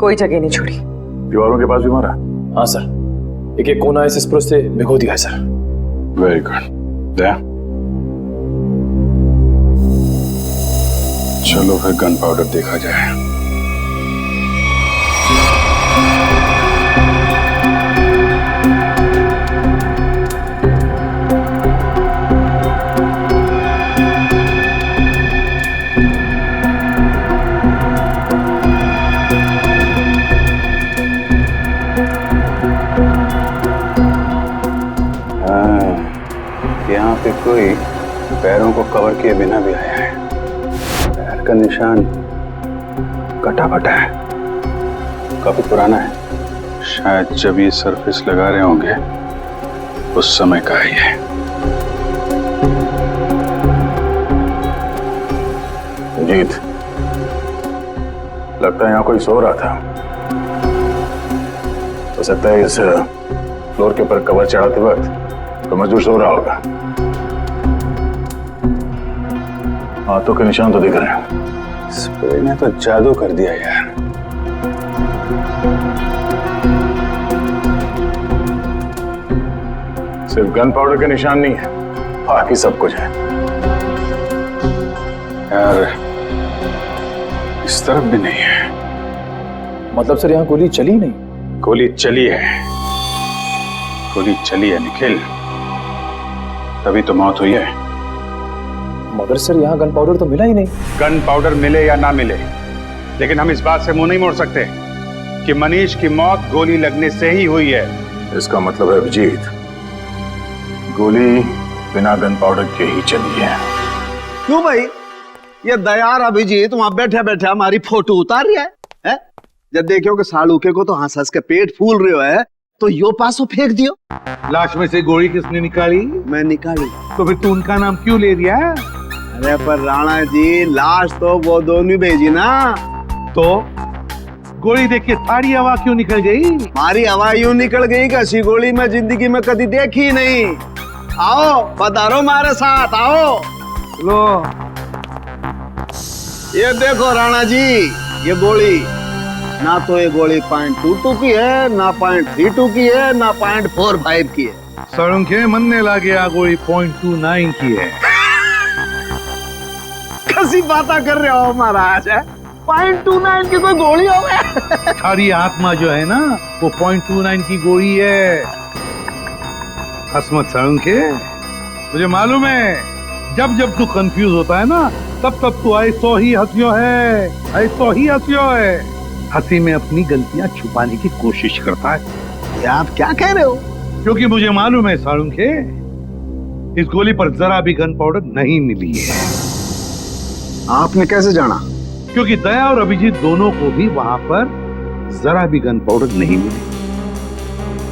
कोई जगह नहीं छोड़ी। दीवारों के पास भी मारा? हाँ सर, एक एक कोना इस स्प्रे से भिगो दिया है सर। Very good. दया, चलो फिर गन पाउडर देखा जाए। यहाँ पे कोई पैरों को कवर किए बिना भी आया है। पैर का निशान कटा फटा है, काफी पुराना है। शायद जब ये सरफेस लगा रहे होंगे उस समय का ही है। जीत, लगता है यहाँ कोई सो रहा था। हो सकता है इस फ्लोर के ऊपर कवर चढ़ाते वक्त तो मजदूर सो रहा होगा। हाथों के निशान तो दिख रहे हैं। स्प्रे ने तो जादू कर दिया यार। सिर्फ गन पाउडर के निशान नहीं है, बाकी सब कुछ है यार। इस तरफ भी नहीं है। मतलब सर यहाँ गोली चली नहीं? गोली चली है, गोली चली है निखिल, तभी तो मौत हुई है। मगर सर यहाँ गन पाउडर तो मिला ही नहीं। गन पाउडर मिले या ना मिले, लेकिन हम इस बात से मुंह नहीं मोड़ सकते कि मनीष की मौत गोली लगने से ही हुई है। इसका मतलब है अभिजीत, गोली बिना गन पाउडर के ही चली है। क्यों भाई? ये दयार अभिजीत वहां बैठे बैठे हमारी फोटो उतार रहा है? जब देखो कि सालूके को तो हंस हंस के पेट फूल रहे है तो यो पासो फेंक दियो। लाश में से गोली किसने निकाली? मैं निकाली। तो फिर तू उनका नाम क्यों ले रहा है? अरे पर राणा जी, लाश तो वो दोनों भेजी ना। तो गोली देख के थारी हवा क्यों निकल गई? मारी हवा यूं निकल गई कि ऐसी गोली मैं जिंदगी में कभी देखी नहीं। आओ पधारो मारे साथ, आओ। लो ये देखो राणा जी, ये गोली ना तो ये गोली .22 की है, ना .32 की है, ना .45 की है। सड़ुंखे मनने लगे आ गोली .29 की है। कैसी बात कर रहे हो महाराज? .29 की कोई गोली हो गया? थारी आत्मा जो है ना वो .29 की गोली है। हसमत सड़ुंखे, मुझे मालूम है जब जब तू कंफ्यूज होता है ना तब तब तू ऐसो ही हंसियो है, ऐसो ही हंसियो है। हंसी में अपनी गलतियां छुपाने की कोशिश करता है। ये आप क्या कह रहे हो? क्योंकि मुझे मालूम है साळुंखे, इस गोली पर जरा भी गन पाउडर नहीं मिली है। आपने कैसे जाना? क्योंकि दया और अभिजीत दोनों को भी वहां पर जरा भी गन पाउडर नहीं मिली।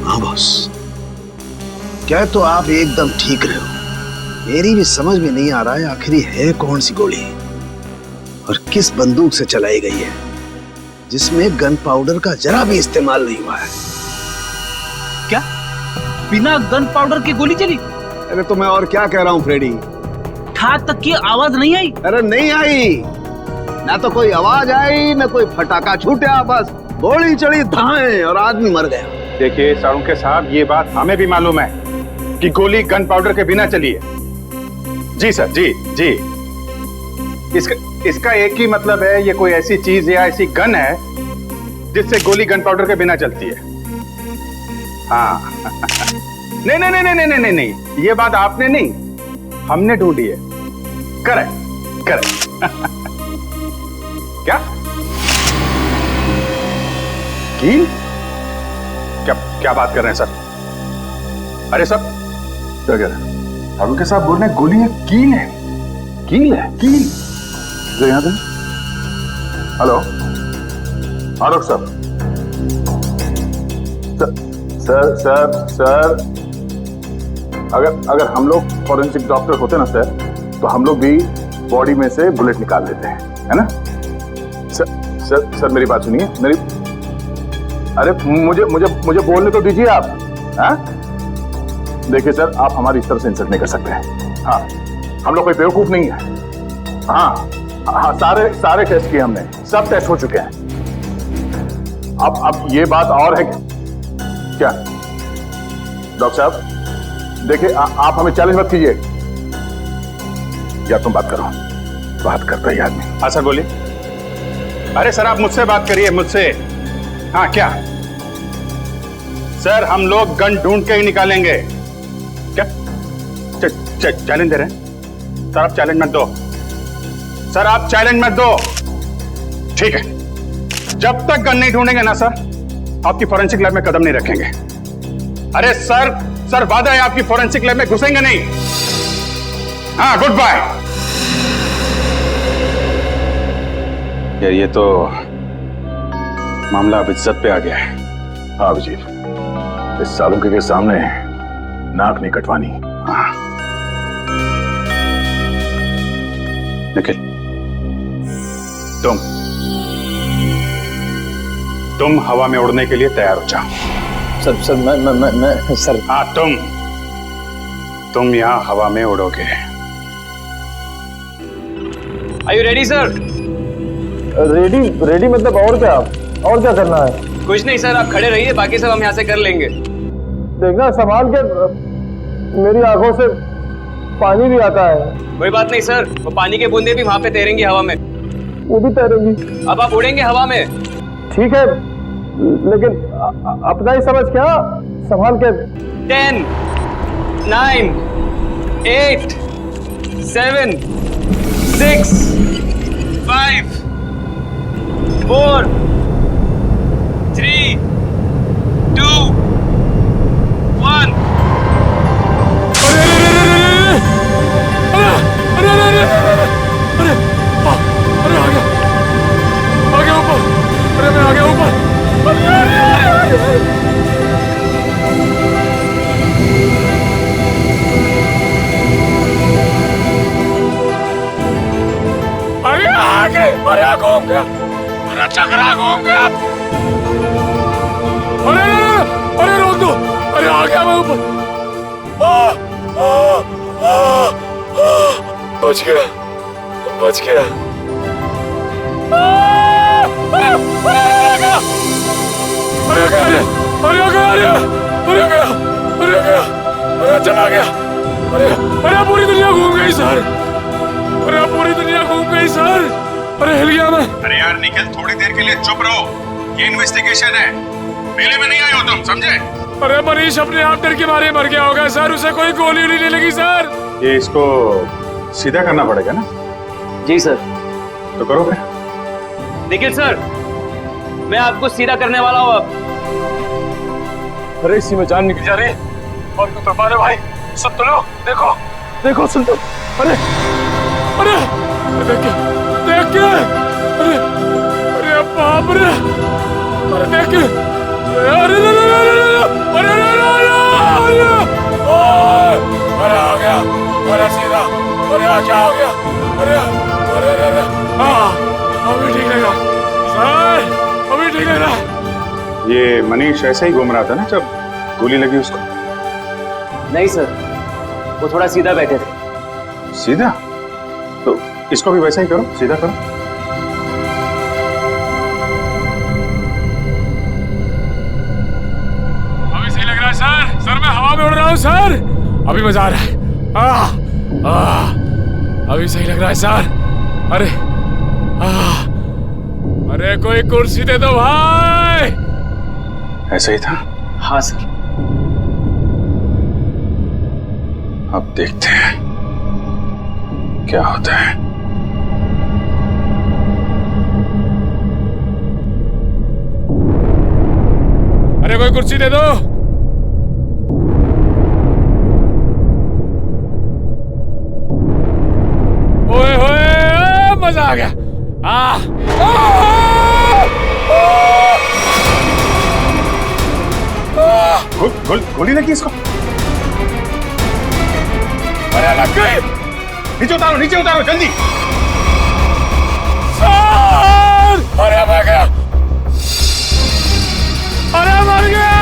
हाँ बॉस, क्या तो आप एकदम ठीक रहे हो। मेरी भी समझ में नहीं आ रहा है आखिर है कौन सी गोली और किस बंदूक से चलाई गई है जिसमें गन पाउडर का जरा भी इस्तेमाल नहीं हुआ है। क्या बिना गन पाउडर की गोली चली? अरे तो मैं और क्या कह रहा हूँ फ्रेडी। ठाक तक की आवाज नहीं आई? अरे नहीं आई, ना तो कोई आवाज आई ना कोई फटाका छूटा, बस गोली चली धाए और आदमी मर गया। देखिए साळुंखे साहब, ये बात हमें भी मालूम है कि गोली गन पाउडर के बिना चली है। जी सर, जी जी। इसका एक ही मतलब है, ये कोई ऐसी चीज या ऐसी गन है जिससे गोली गन पाउडर के बिना चलती है। हाँ नहीं नहीं नहीं नहीं नहीं नहीं, ये बात आपने नहीं, हमने ढूंढी है। Correct correct. क्या कील? क्या बात कर रहे हैं सर? अरे सब क्या कह रहे हैं? उनके साथ बोल रहे हैं गोली है, कील है। कील है? कील जो यहाँ पे। हेलो आलोक सर, सर सर सर, अगर हम लोग फॉरेंसिक डॉक्टर होते ना सर, तो हम लोग भी बॉडी में से बुलेट निकाल लेते हैं, है ना? सर मेरी बात सुनिए, अरे मुझे बोलने तो दीजिए आप। हाँ देखिए सर, आप हमारी इस तरह से इंसल्ट नहीं कर सकते हैं। हाँ हम लोग कोई बेवकूफ नहीं है। हाँ सारे टेस्ट किए हमने, सब टेस्ट हो चुके हैं। अब ये बात और है क्या डॉक्टर साहब? देखिए आप हमें चैलेंज मत कीजिए, या तुम बात करो। बात करता ही आदमी। हाँ सर बोलिए। अरे सर आप मुझसे बात करिए, मुझसे। हाँ क्या सर, हम लोग गन ढूंढ के ही निकालेंगे। क्या चैलेंज दे रहे हैं? सर आप चैलेंज मत दो, सर आप चैलेंज मत दो। ठीक है, जब तक गन नहीं ढूंढेंगे ना सर, आपकी फॉरेंसिक लैब में कदम नहीं रखेंगे। अरे सर वादा है आपकी फॉरेंसिक लैब में घुसेंगे नहीं। हाँ गुड बाय। यार ये तो मामला अब इज्जत पे आ गया है। हाँ अभिजीत, इस सालुंखे के सामने नाक नहीं कटवानी। हाँ निखिल, तुम हवा में उड़ने के लिए तैयार हो जाओ। सर मैं सर। हाँ तुम यहाँ हवा में उड़ोगे। Are you ready, sir? Ready मतलब और क्या करना है? कुछ नहीं सर, आप खड़े रहिए, बाकी सब हम यहाँ से कर लेंगे। देखना संभाल के, मेरी आंखों से पानी भी आता है। कोई बात नहीं सर, वो पानी के बूंदे भी वहाँ पे तैरेंगी हवा में। वो भी तैरेंगी? अब आप उड़ेंगे हवा में। ठीक है, लेकिन अपना ही समझ क्या, संभाल के। 10, 9, 8, 7, 6, 5, 4, 3, 2, 1। अरे घूम गया, अरे चकरा घूम गया। मैं ऊपर। बच गया, बच गया। अरे गया, अरे गया, अरे गया, अरे गया, अरे चला गया। अरे पूरी दुनिया घूम गई सर, अरे पूरी दुनिया घूम गई सर। अरे हिल गया मैं। अरे यार निखिल, थोड़ी देर के लिए चुप रहो, ये इन्वेस्टिगेशन है, मेले में नहीं आए हो तुम, समझे? अरे मनीष अपने आप डर के मारे मर गया होगा सर, उसे कोई गोली नहीं लगी सर। ये इसको सीधा करना पड़ेगा ना? जी सर। तो करो फिर। निखिल सर, मैं आपको सीधा करने वाला हूँ अब। अरे इसी में जान निकल जा रही है और कुछ तो भाई, सुन तो लो, देखो देखो, सुन तो। अरे अरे देख के, देख के, अरे अरे बाप रे, अरे देख के, अरे अरे आ गया, अरे सीधा, अरे क्या हो गया, अरे अरे अरे हाँ अभी ठीक लगा सर, अभी ठीक लग रहा। ये मनीष ऐसे ही घूम रहा था ना जब गोली लगी उसको? नहीं सर, वो थोड़ा सीधा बैठे थे। सीधा? तो इसको भी वैसा ही करो, सीधा करो। अभी सही लग रहा है सर, सर मैं हवा में उड़ रहा हूँ सर, अभी मजा आ रहा है। अभी सही लग रहा है सर। अरे अरे कोई कुर्सी दे दो भाई। ऐसा ही था? हाँ सर। अब देखते हैं क्या होता है। अरे कोई कुर्सी दे दो। ओए होए, मजा आ गया। गोली लगी इसको? अरे लग गई। नीचे उतारो, नीचे उतारो जल्दी। सर! अरे मर गया, अरे मर गया।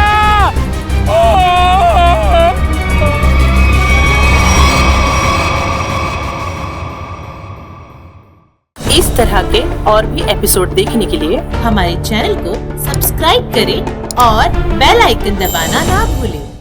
इस तरह के और भी एपिसोड देखने के लिए हमारे चैनल को सब्सक्राइब करें और बेल आइकन दबाना ना भूलें।